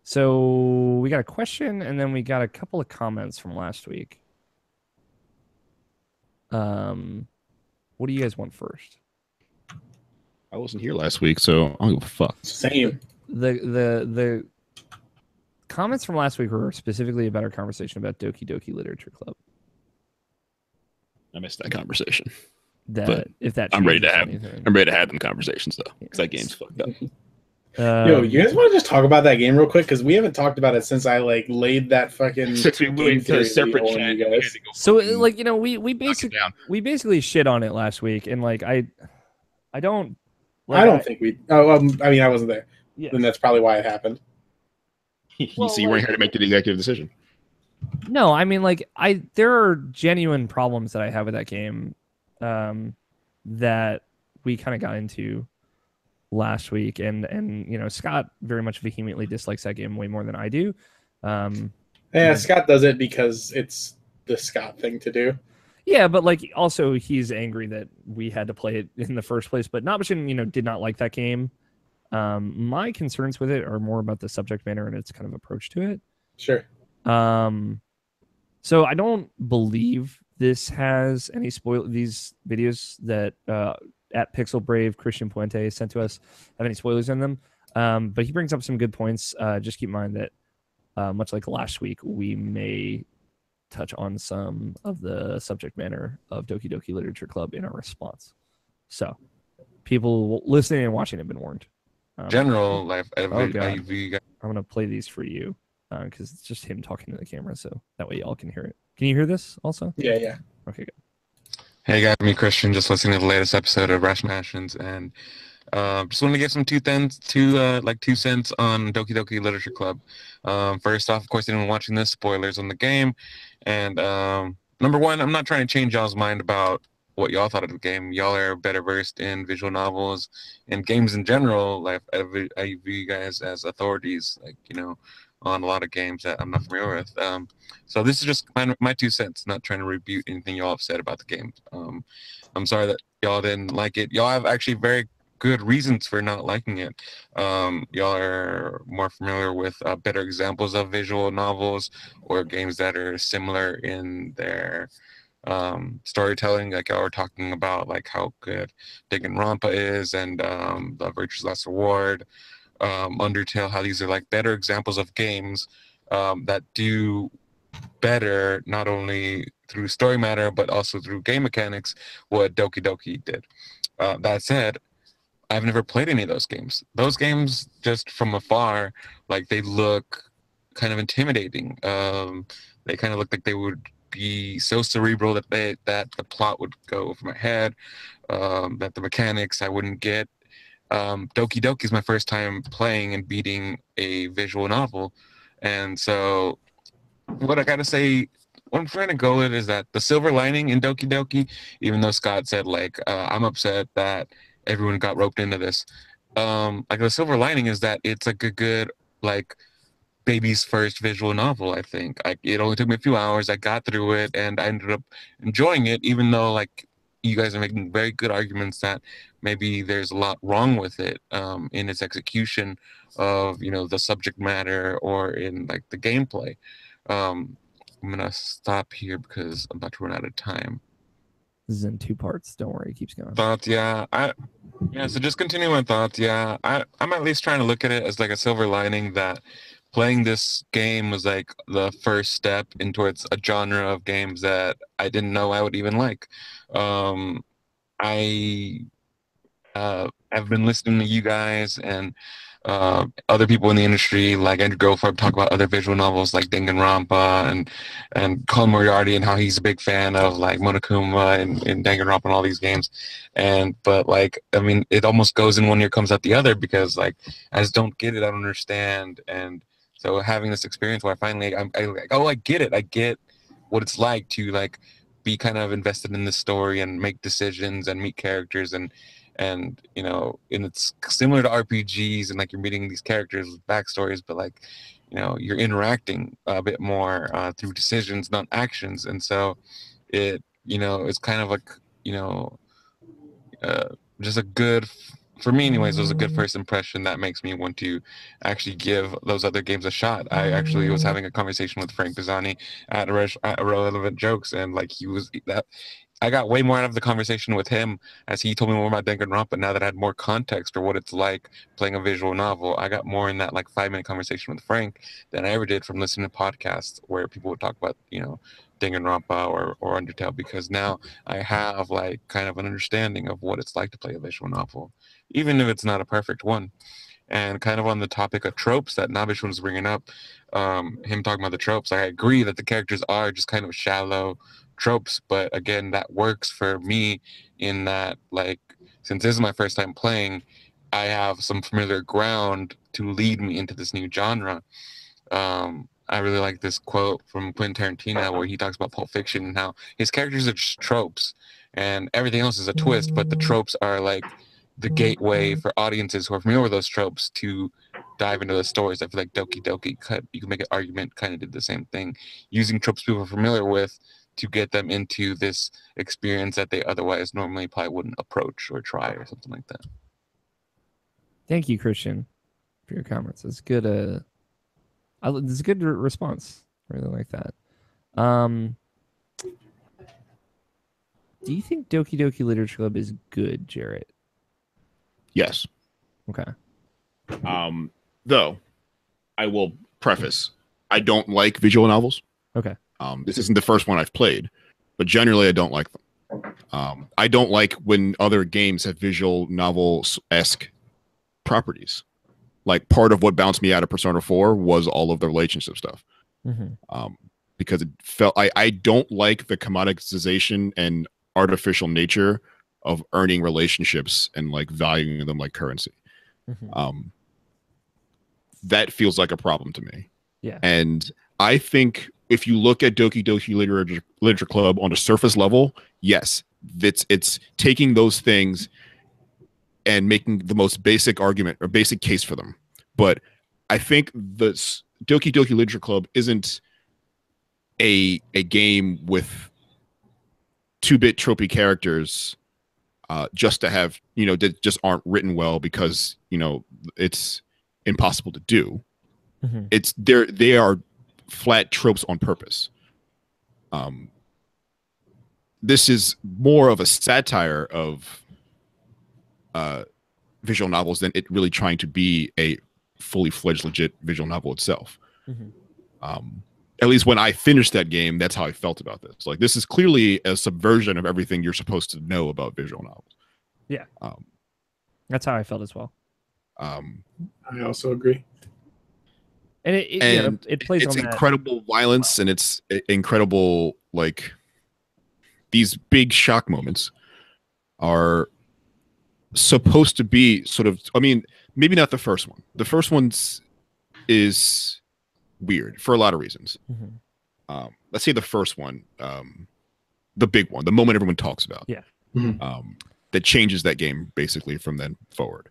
So we got a question and then we got a couple of comments from last week. What do you guys want first? I wasn't here last week, so I don't give a fuck. Same. The comments from last week were specifically about our conversation about Doki Doki Literature Club. I missed that conversation. I'm ready to have them conversations though, because that game's fucked up. Yo, you guys want to just talk about that game real quick? Because we haven't talked about it since I laid that fucking. Since we moved to a separate chat, you guys. So like we basically shit on it last week, and like I don't. Like, I don't think we. Oh, I mean, I wasn't there, Yes. then that's probably why it happened. So you weren't here to make the executive decision. No, I mean, like, there are genuine problems that I have with that game, that we kind of got into last week, and Scott very much vehemently dislikes that game way more than I do. Yeah, Scott does it because it's the Scott thing to do. Yeah, but like also he's angry that we had to play it in the first place. But Nabishin, did not like that game. My concerns with it are more about the subject matter and its kind of approach to it. Sure. So I don't believe this has any these videos that at Pixel Brave Christian Puente sent to us have any spoilers in them. But he brings up some good points. Just keep in mind that much like last week, we may touch on some of the subject matter of Doki Doki Literature Club in our response. So people listening and watching have been warned. General life. Oh God. I'm gonna play these for you because it's just him talking to the camera, so that way y'all can hear it. Can you hear this also? Yeah. Okay, good. Hey guys, me Christian, just listening to the latest episode of Rational Actions, and just wanted to give some 2 cents on Doki Doki Literature Club. First off, of course, anyone watching this, spoilers on the game, and number one, I'm not trying to change y'all's mind about what y'all thought of the game. Y'all are better versed in visual novels and games in general. Like I view you guys as authorities, on a lot of games that I'm not familiar with. So this is just my 2 cents, not trying to rebuke anything y'all have said about the game. I'm sorry that y'all didn't like it. Y'all have actually very good reasons for not liking it. Y'all are more familiar with better examples of visual novels or games that are similar in their storytelling. Like y'all were talking about like how good Danganronpa is, and the Virtue's Last Reward, Undertale, how these are like better examples of games that do better not only through story matter but also through game mechanics what Doki Doki did. That said, I've never played any of those games. Those games, just from afar, like they look kind of intimidating. They kind of look like they would be so cerebral that the plot would go over my head, that the mechanics I wouldn't get. Doki Doki is my first time playing and beating a visual novel, and so what I gotta say, what I'm trying to go with is that the silver lining in Doki Doki, even though Scott said like I'm upset that everyone got roped into this, like the silver lining is that it's like a good like baby's first visual novel. I think it only took me a few hours. I got through it and I ended up enjoying it, even though like you guys are making very good arguments that maybe there's a lot wrong with it in its execution of the subject matter or in like the gameplay. I'm gonna stop here because I'm about to run out of time. This is in 2 parts. Don't worry, it keeps going. Thoughts, yeah. So just continue my thoughts. Yeah, I'm at least trying to look at it as like a silver lining that playing this game was like the first step in towards a genre of games that I didn't know I would even like. I I've been listening to you guys and other people in the industry, like Andrew Goldfarb, talk about other visual novels like Danganronpa and Colin Moriarty, and how he's a big fan of like Monokuma and Danganronpa and all these games. But like, I mean, it almost goes in one ear, comes out the other, because like I just don't get it, I don't understand. And so having this experience where I like, oh, I get it, I get what it's like to like be kind of invested in the story and make decisions and meet characters and and it's similar to RPGs, and like you're meeting these characters with backstories, but like you're interacting a bit more through decisions, not actions. And so it's kind of like just a good, for me anyways, it was a good first impression that makes me want to actually give those other games a shot. I actually was having a conversation with Frank Pisani at Irrelevant Jokes, and like he was that I got way more out of the conversation with him as he told me more about Danganronpa. Now that I had more context for what it's like playing a visual novel, I got more in that like 5-minute conversation with Frank than I ever did from listening to podcasts where people would talk about Danganronpa or Undertale, because now I have like kind of an understanding of what it's like to play a visual novel, even if it's not a perfect one. And kind of on the topic of tropes that Nabish was bringing up, him talking about the tropes, I agree that the characters are just kind of shallow tropes, but again, that works for me in that, like, since this is my first time playing, I have some familiar ground to lead me into this new genre. I really like this quote from Quentin Tarantino where he talks about Pulp Fiction and how his characters are just tropes and everything else is a twist, but the tropes are like the gateway for audiences who are familiar with those tropes to dive into the stories. I feel like Doki Doki, you can make an argument, kind of did the same thing, using tropes people are familiar with to get them into this experience that they otherwise normally probably wouldn't approach or try or something like that. Thank you, Christian, for your comments. It's good. It's a good response. I really like that. Do you think Doki Doki Literature Club is good, Jarrett? Yes. Okay. Though I will preface, I don't like visual novels. Okay. This isn't the first one I've played, but generally I don't like them. I don't like when other games have visual novel-esque properties. Like part of what bounced me out of Persona 4 was all of the relationship stuff. Because it felt I don't like the commoditization and artificial nature of earning relationships and like valuing them like currency. That feels like a problem to me. Yeah. And I think if you look at Doki Doki Literature Club on a surface level, yes, it's taking those things and making the most basic argument or basic case for them. But I think the Doki Doki Literature Club isn't a game with 2-bit tropey characters just to have, that just aren't written well because, it's impossible to do. It's they are flat tropes on purpose. This is more of a satire of visual novels than it really trying to be a fully fledged legit visual novel itself. At least when I finished that game, that's how I felt about this. Like, this is clearly a subversion of everything you're supposed to know about visual novels. Yeah. That's how I felt as well. I also agree. And it plays it's on that. Incredible violence, and it's incredible, like, these big shock moments are supposed to be sort of, I mean, maybe not the first one. The first one's is weird for a lot of reasons. Let's say the first one, the big one, the moment everyone talks about. Yeah. That changes that game basically from then forward.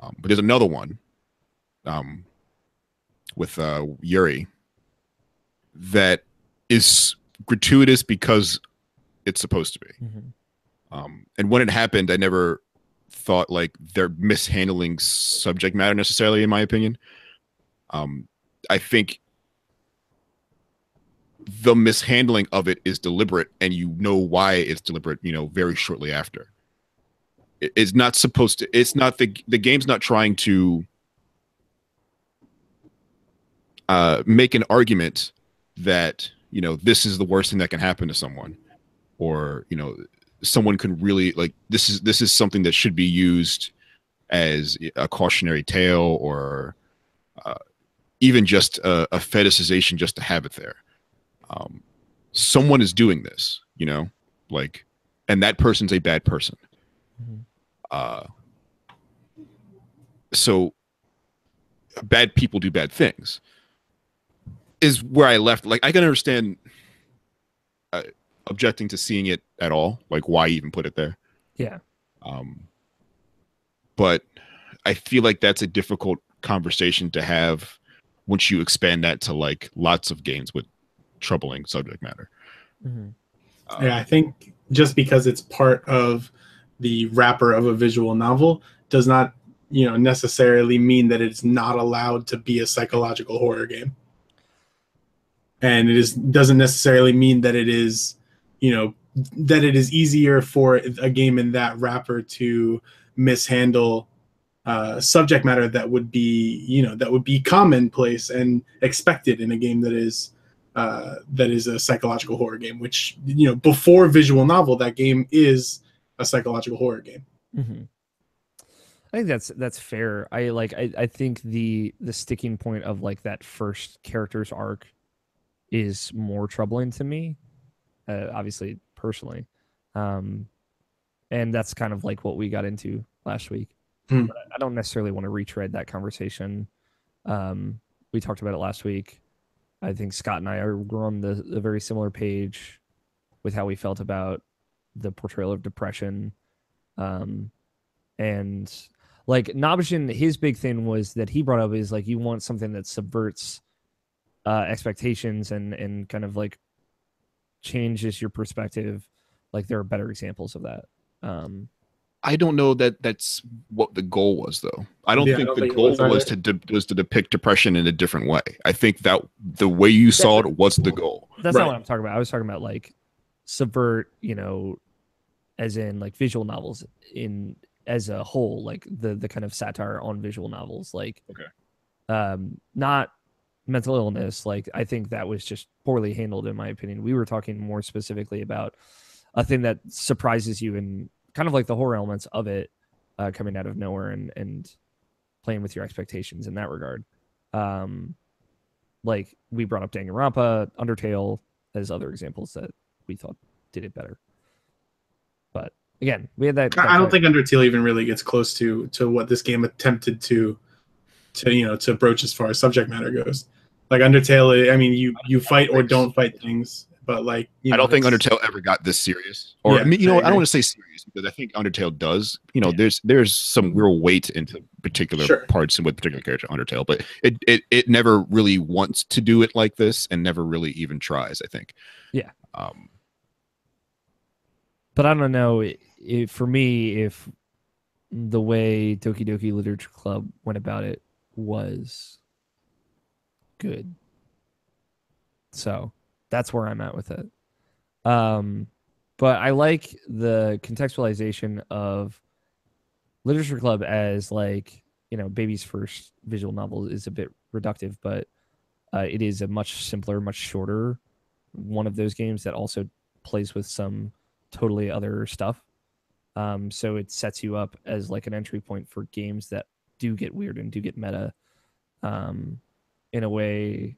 But there's another one with Yuri that is gratuitous because it's supposed to be. And when it happened, I never thought like they're mishandling subject matter necessarily, in my opinion. I think the mishandling of it is deliberate, and you know why it's deliberate, very shortly after. It's not supposed to, it's not the game's not trying to make an argument that, this is the worst thing that can happen to someone, or, someone can really, like, this is something that should be used as a cautionary tale, or even just a fetishization just to have it there. Someone is doing this, like, and that person's a bad person. So bad people do bad things is where I left. Like, I can understand objecting to seeing it at all. Like, why even put it there? Yeah. But I feel like that's a difficult conversation to have once you expand that to like lots of games with troubling subject matter. Yeah, I think just because it's part of the wrapper of a visual novel does not, necessarily mean that it's not allowed to be a psychological horror game. And doesn't necessarily mean that it is, that it is easier for a game in that wrapper to mishandle subject matter that would be commonplace and expected in a game that is a psychological horror game, which, before visual novel, that game is a psychological horror game. I think that's fair. I think the sticking point of like that first character's arc is more troubling to me, obviously personally, and that's kind of like what we got into last week. Mm. I don't necessarily want to retread that conversation. We talked about it last week. I think Scott and I were on the very similar page with how we felt about the portrayal of depression. And like Nabishin, his big thing was that he brought up is like you want something that subverts expectations and kind of like changes your perspective. Like there are better examples of that. I don't know that that's what the goal was, though. I don't Yeah, I think don't the think it goal was was either. to depict depression in a different way. I think that the way you saw it was the goal. That's not Right. what I'm talking about. I was talking about like subvert, as in like visual novels in as a whole, like the kind of satire on visual novels, like not mental illness. Like I think that was just poorly handled in my opinion. We were talking more specifically about a thing that surprises you and kind of like the horror elements of it coming out of nowhere and playing with your expectations in that regard. Like we brought up Danganronpa, Undertale as other examples that we thought did it better. But again, we had that I don't think Undertale even really gets close to what this game attempted to broach as far as subject matter goes. Like Undertale, I mean, you fight or don't fight things, but like I don't think Undertale ever got this serious. Or Yeah, I mean, I agree. don't want to say serious because I think Undertale does. There's some real weight into particular parts and with particular character Undertale, but it never really wants to do it like this and never really even tries. I think. Yeah. But I don't know. For me, if the way Doki Doki Literature Club went about it was good, so that's where I'm at with it. But I like the contextualization of Literature Club as like baby's first visual novel is a bit reductive, but it is a much simpler, much shorter one of those games that also plays with some totally other stuff. So it sets you up as like an entry point for games that do get weird and do get meta in a way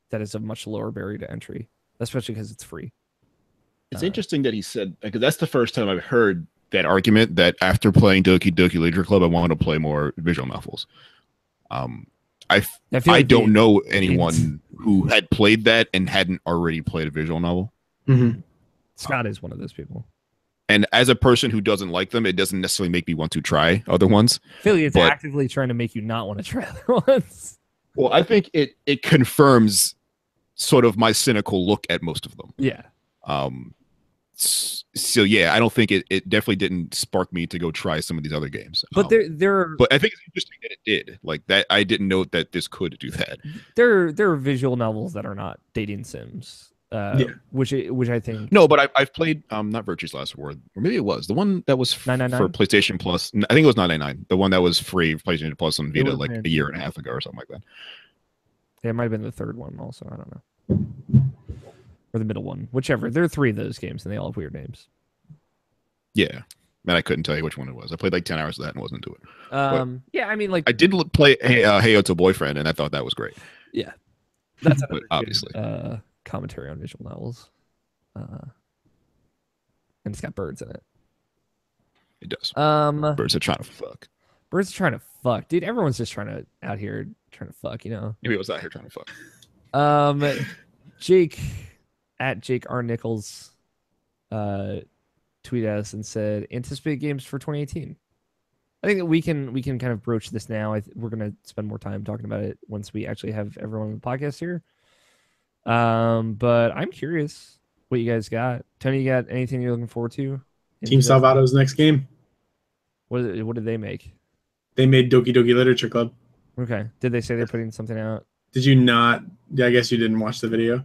that is a much lower barrier to entry, especially because it's free. It's interesting that he said, because that's the first time I've heard that argument that after playing Doki Doki Literature Club, I want to play more visual novels. I don't know anyone who had played that and hadn't already played a visual novel. Mm-hmm. Scott is one of those people. And as a person who doesn't like them, it doesn't necessarily make me want to try other ones. I feel like it's actively trying to make you not want to try other ones. Well, I think it confirms sort of my cynical look at most of them. Yeah. So yeah, I don't think it definitely didn't spark me to go try some of these other games. But but I think it's interesting that it did. Like that, I didn't know that this could do that. There are visual novels that are not dating sims. Which I think no, but I've played not Virtue's Last Reward, or maybe it was the one that was for PlayStation Plus. I think it was 999, the one that was free for PlayStation Plus on Vita like a year and a half ago or something like that. Yeah, it might have been the third one also. I don't know, or the middle one, whichever. There are 3 of those games, and they all have weird names. Yeah, man, I couldn't tell you which one it was. I played like 10 hours of that and wasn't into it. Yeah, I mean, like I did play Hey to Boyfriend, and I thought that was great. Yeah, that's obviously commentary on visual novels, and it's got birds in it. It does. Birds are trying to fuck. Birds are trying to fuck, dude. Everyone's just trying to fuck, Maybe it was out here trying to fuck. Jake at Jake R Nichols, tweeted us and said, "Anticipate games for 2018." I think that we can kind of broach this now. We're gonna spend more time talking about it once we actually have everyone on the podcast here. But I'm curious what you guys got. Tony, you got anything you're looking forward to? Team Salvato's next game. What did they make? They made Doki Doki Literature Club. Okay. Did they say they're putting something out? Did you not? I guess you didn't watch the video.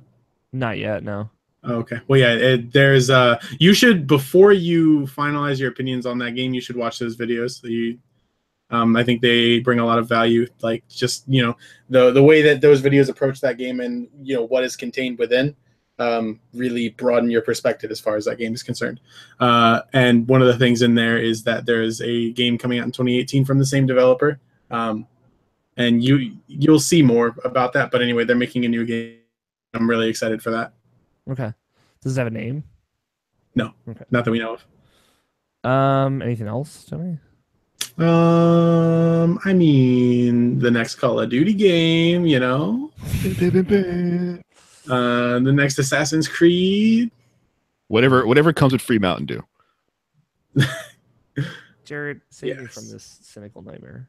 Not yet, no. Oh, okay. Well, yeah. There's you should, before you finalize your opinions on that game, you should watch those videos. I think they bring a lot of value. Like just the way that those videos approach that game and what is contained within. Really broaden your perspective as far as that game is concerned. And one of the things in there is that there is a game coming out in 2018 from the same developer. And you'll see more about that. But anyway, they're making a new game. I'm really excited for that. Okay. Does it have a name? No. Okay. Not that we know of. Anything else, Tony? I mean, the next Call of Duty game, you know, the next Assassin's Creed. Whatever comes with free Mountain Dew. Jared, save me Yes. from this cynical nightmare.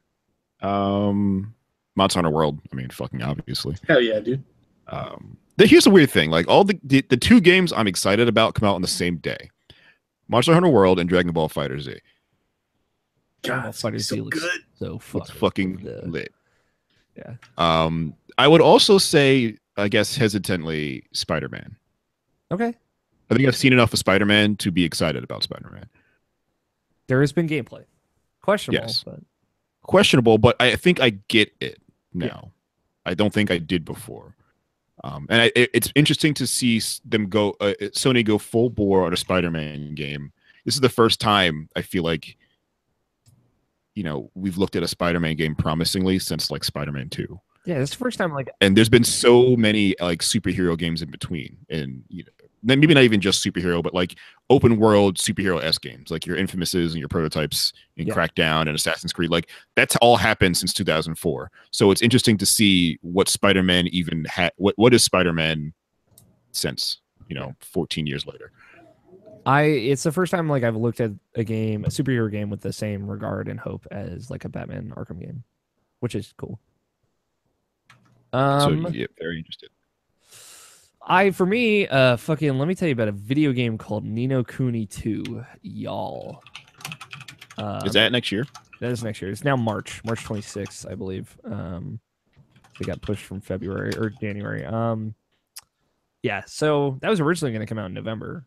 Monster Hunter World. I mean, fucking obviously. Hell yeah, dude. Here's the weird thing. Like all the two games I'm excited about come out on the same day. Monster Hunter World and Dragon Ball Fighter Z. God, Ball Fighter so Z looks good. so It's fucking lit. Yeah. I would also say, I guess hesitantly, Spider-Man. Okay. I think I've seen enough of Spider-Man to be excited about Spider-Man. There has been gameplay. Questionable, Yes. but Questionable, but I think I get it now. Yeah. I don't think I did before. And it's interesting to see them go, Sony go full bore on a Spider-Man game. This is the first time I feel like, you know, we've looked at a Spider-Man game promisingly since like Spider-Man 2. yeah, this is the first time like And there's been so many like superhero games in between, and you know, then maybe not even just superhero, but like open world superhero-esque games, like your Infamouses and your Prototypes and Yeah. Crackdown and Assassin's Creed. Like that's all happened since 2004. So it's interesting to see what Spider-Man even had. What is Spider-Man since, you know, 14 years later. it's the first time like I've looked at a superhero game with the same regard and hope as like a Batman Arkham game, which is cool. So yeah, very interested. For me, fucking let me tell you about a video game called Ni no Kuni 2, y'all. Is that next year? That is next year. It's now March 26th, I believe. It got pushed from February or January. Yeah, so that was originally going to come out in November.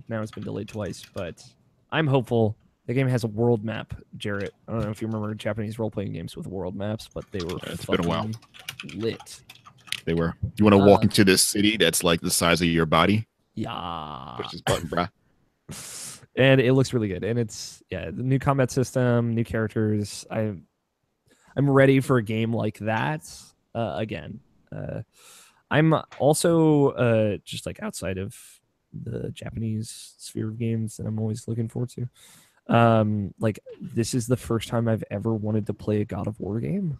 Now it's been delayed twice, but I'm hopeful. The game has a world map, Jarrett. I don't know if you remember Japanese role-playing games with world maps, but they were It's been a while. Lit. They were. You want to walk into this city that's like the size of your body? Yeah. Push this button, bruh. And it looks really good. And it's the new combat system, new characters. I'm ready for a game like that again. I'm also just like outside of the Japanese sphere of games that I'm always looking forward to. Like this is the first time I've ever wanted to play a God of War game.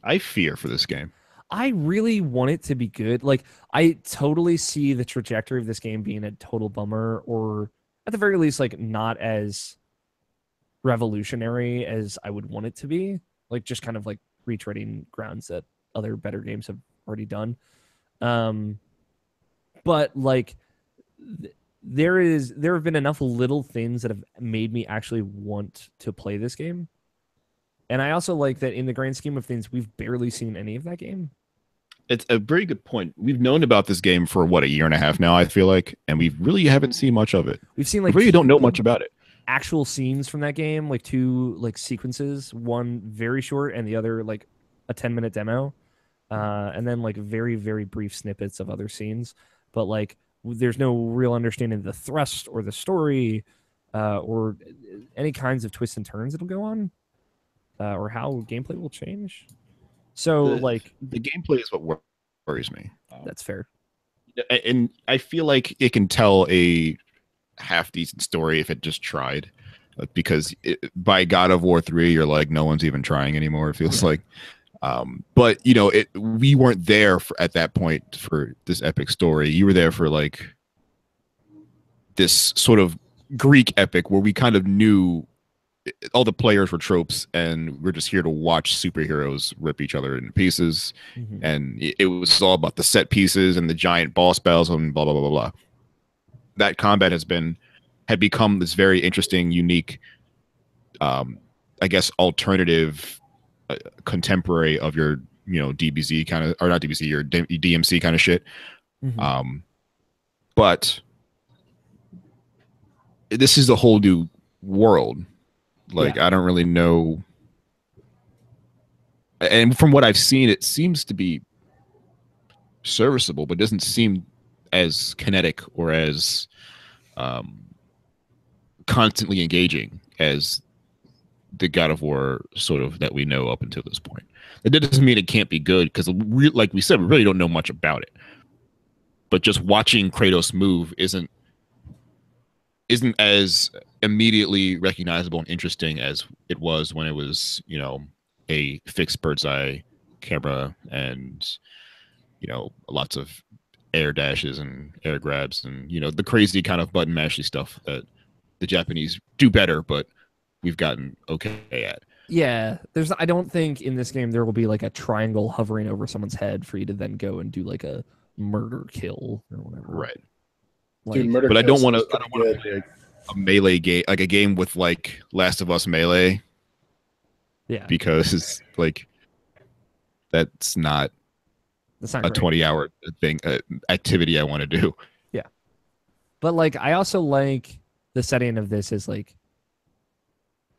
I fear for this game. I really want it to be good. Like, I totally see the trajectory of this game being a total bummer, or at the very least, like, not as revolutionary as I would want it to be. Like, just kind of like retreading grounds that other better games have already done. But like, there have been enough little things that have made me actually want to play this game. And I also like that in the grand scheme of things, we've barely seen any of that game. It's a very good point. We've known about this game for what, a year and a half now, I feel like, and we really haven't seen much of it. We've seen like we really don't know much about it. Actual scenes from that game, like two like sequences, one very short and the other like a 10-minute demo. And then like very, very brief snippets of other scenes. But like there's no real understanding of the thrust or the story or any kinds of twists and turns that'll go on. Or how gameplay will change. So, the gameplay is what worries me. That's fair. And I feel like it can tell a half decent story if it just tried. Because by God of War 3, you're like, no one's even trying anymore, it feels like. But, you know, we weren't there at that point for this epic story. You were there for, like, this sort of Greek epic where we kind of knew all the players were tropes and we're just here to watch superheroes rip each other into pieces. Mm-hmm. And it was all about the set pieces and the giant boss battles and blah, blah, blah, blah, blah. That combat had become this very interesting, unique, I guess, alternative contemporary of your, you know, DBZ kind of, or not DBZ, your DMC kind of shit. Mm-hmm. But this is a whole new world. Like, I don't really know. And from what I've seen, it seems to be serviceable, but doesn't seem as kinetic or as constantly engaging as the God of War sort of that we know up until this point. That doesn't mean it can't be good, because like we said, we really don't know much about it. But just watching Kratos move isn't isn't as immediately recognizable and interesting as it was when it was, a fixed bird's eye camera and, lots of air dashes and air grabs and, the crazy kind of button mashy stuff that the Japanese do better, but we've gotten okay at. Yeah, I don't think in this game there will be like a triangle hovering over someone's head for you to then go and do like a murder kill or whatever. Right. Like, Dude, murder but I kill don't want sounds to pretty good. play a melee game, like a game with like Last of Us melee, yeah, because like that's not that's not a great. 20-hour thing activity I want to do. Yeah, but like I also like the setting of this is like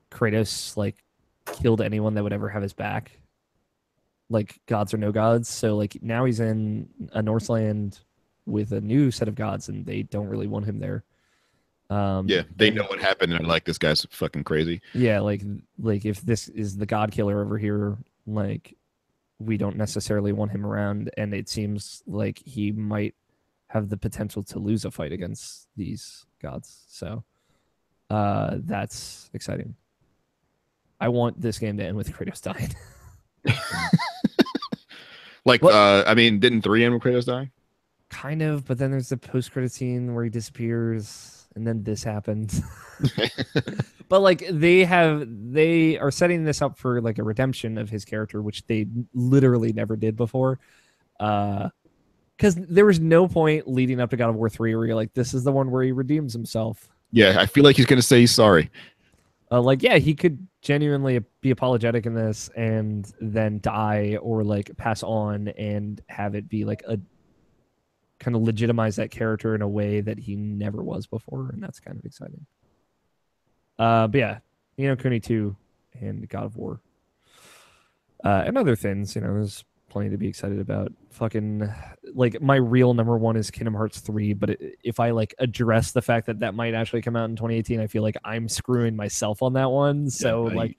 Kratos like killed anyone that would ever have his back, like gods or no gods. So like now he's in a Northland with a new set of gods, and they don't really want him there. Yeah, they know what happened, and like, this guy's fucking crazy. Yeah, like if this is the god killer over here, like we don't necessarily want him around, and it seems like he might have the potential to lose a fight against these gods. So that's exciting. I want this game to end with Kratos dying. Like, I mean, didn't 3 end with Kratos dying? Kind of, but then there's the post-credit scene where he disappears, and then this happens. But like they are setting this up for like a redemption of his character, which they literally never did before. Because there was no point leading up to God of War 3 where you're like, this is the one where he redeems himself. Yeah, I feel like he's gonna say he's sorry. Like, yeah, he could genuinely be apologetic in this and then die or like pass on and have it be like a kind of legitimize that character in a way that he never was before, and that's kind of exciting. But yeah, Kuni 2 and God of War. And other things, there's plenty to be excited about. Fucking, like, my real number one is Kingdom Hearts 3, but if I, like, address the fact that might actually come out in 2018, I feel like I'm screwing myself on that one. So, yeah, like...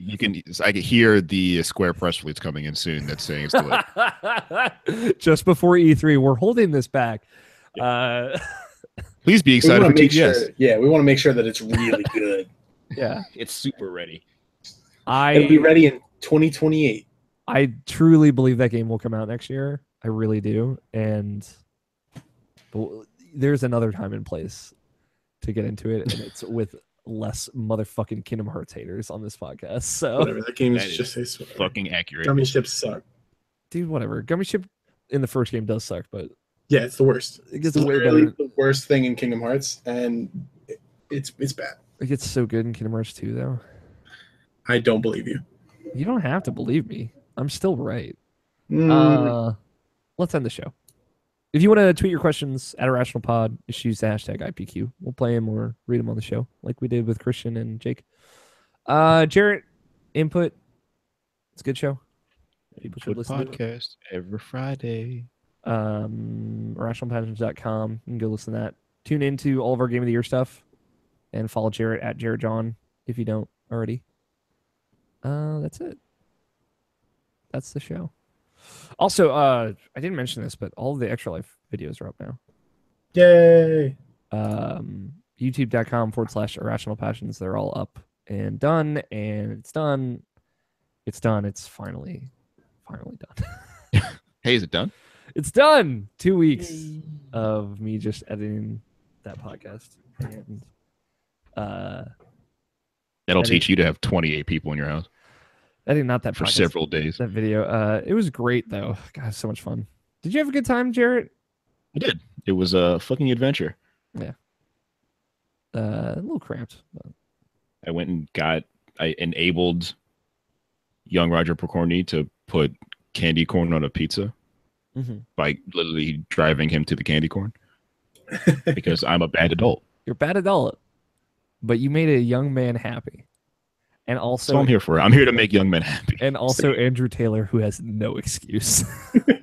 I can hear the Square press release coming in soon that's saying it's delayed. Just before E3, we're holding this back. Yeah. Please be excited for TGS. We want to make sure that it's really good. Yeah. It's super ready. It'll be ready in 2028. I truly believe that game will come out next year. I really do. And there's another time and place to get into it, and it's with less motherfucking Kingdom Hearts haters on this podcast. So whatever, that game is just fucking accurate. Gummy ships suck. Dude, whatever. Gummy ship in the first game does suck, but yeah, it's the worst. It gets it's way better. The worst thing in Kingdom Hearts, and it's bad. It gets so good in Kingdom Hearts 2, though. I don't believe you. You don't have to believe me. I'm still right. Let's end the show. If you want to tweet your questions at IrrationalPod, just use the hashtag IPQ. We'll play them or read them on the show, like we did with Christian and Jake. Jarrett, input. It's a good show. People should listen podcast to it. Every Friday. IrrationalPassions.com. You can go listen to that. Tune into all of our Game of the Year stuff and follow Jarrett at Jarrett John if you don't already. That's it. That's the show. Also, I didn't mention this, but all of the Extra Life videos are up now. Yay! YouTube.com/IrrationalPassions. They're all up and done, and it's done. It's done. It's finally done. Hey, is it done? It's done. 2 weeks of me just editing that podcast, and that'll teach you to have 28 people in your house. Editing not that for podcast, several days. That video. It was great though. God, so much fun. Did you have a good time, Jarrett? I did. It was a fucking adventure. Yeah. A little cramped. But... I enabled young Roger Pokorny to put candy corn on a pizza by literally driving him to the candy corn because I'm a bad adult. You're a bad adult, but you made a young man happy. And also, so I'm here for it. I'm here to make young men happy. And also Andrew Taylor, who has no excuse.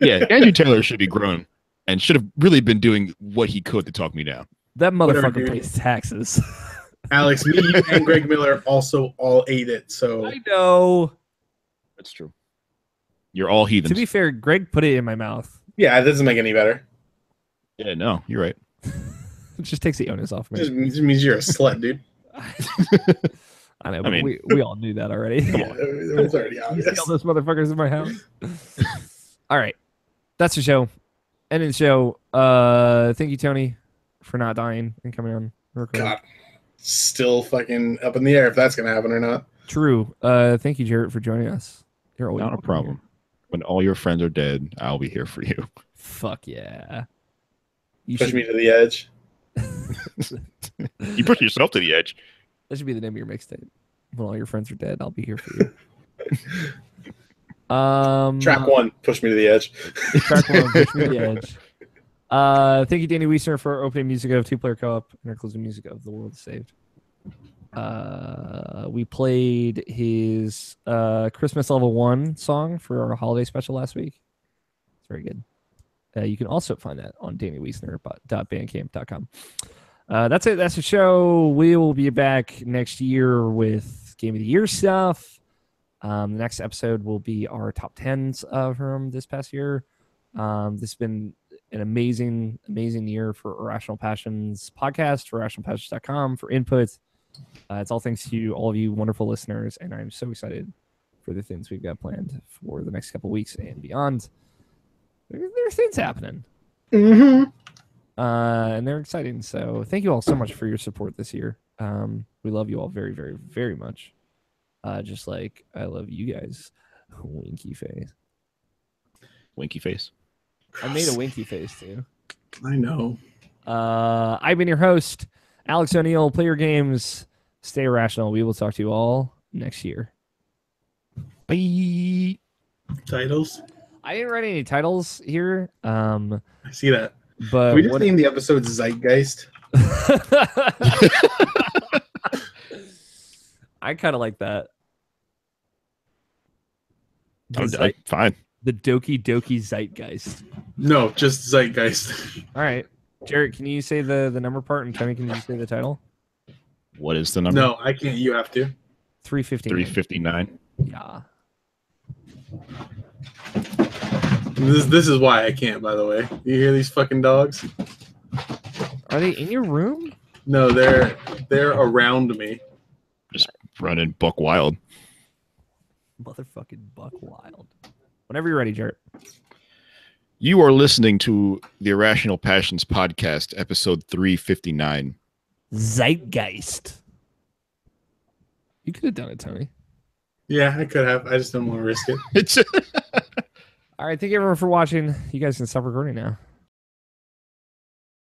Yeah, Andrew Taylor should be grown and should have really been doing what he could to talk me down. That motherfucker pays taxes. Alex, me, you, and Greg Miller also all ate it. So I know. That's true. You're all heathens. To be fair, Greg put it in my mouth. Yeah, it doesn't make any better. Yeah, no, you're right. It just takes the onus off me. Just means you're a slut, dude. I know, but we all knew that already. It was already You obvious. see all those motherfuckers in my house. All right, that's the show. Ending the show. Thank you, Tony, for not dying and coming on. God, still fucking up in the air if that's gonna happen or not. True. Thank you, Jarrett, for joining us. You're always Not a problem. When all your friends are dead, I'll be here for you. Fuck yeah. You Push me to the edge. You push yourself to the edge. That should be the name of your mixtape. When all your friends are dead, I'll be here for you. Track 1, push me to the edge. Track 1, push me to the edge. Thank you, Danny Wiesner, for opening music of Two Player Co-op and our closing music of The World is Saved. We played his Christmas Level 1 song for our holiday special last week. It's very good. You can also find that on DannyWiesner.bandcamp.com. That's it. That's the show. We will be back next year with Game of the Year stuff. The next episode will be our top 10s from this past year. This has been an amazing year for Irrational Passions podcast, for IrrationalPassions.com, for input. It's all thanks to all of you wonderful listeners, and I'm so excited for the things we've got planned for the next couple weeks and beyond. There's things happening. Mm-hmm. And they're exciting. So thank you all so much for your support this year. We love you all very, very, very much. Just like I love you guys. Winky face. Winky face. I made a winky face too. I know. I've been your host, Alex O'Neill. Play your games. Stay irrational. We will talk to you all next year. Bye. Titles? I didn't write any titles here. I see that. But Can we just name the episode Zeitgeist? I kind of like that. Fine. The Doki Doki Zeitgeist. No, just Zeitgeist. All right. Jarrett, can you say the number part, and Tony, can you say the title? What is the number? No, I can't. You have to. 359. 359. Yeah. This is why I can't, by the way. You hear these fucking dogs? Are they in your room? No, they're around me. Just running buck wild. Motherfucking buck wild. Whenever you're ready, Jarrett. You are listening to the Irrational Passions podcast, episode 359. Zeitgeist. You could have done it, Tony. Yeah, I could have. I just don't want to risk it. It's All right. Thank you everyone for watching. You guys can stop recording now.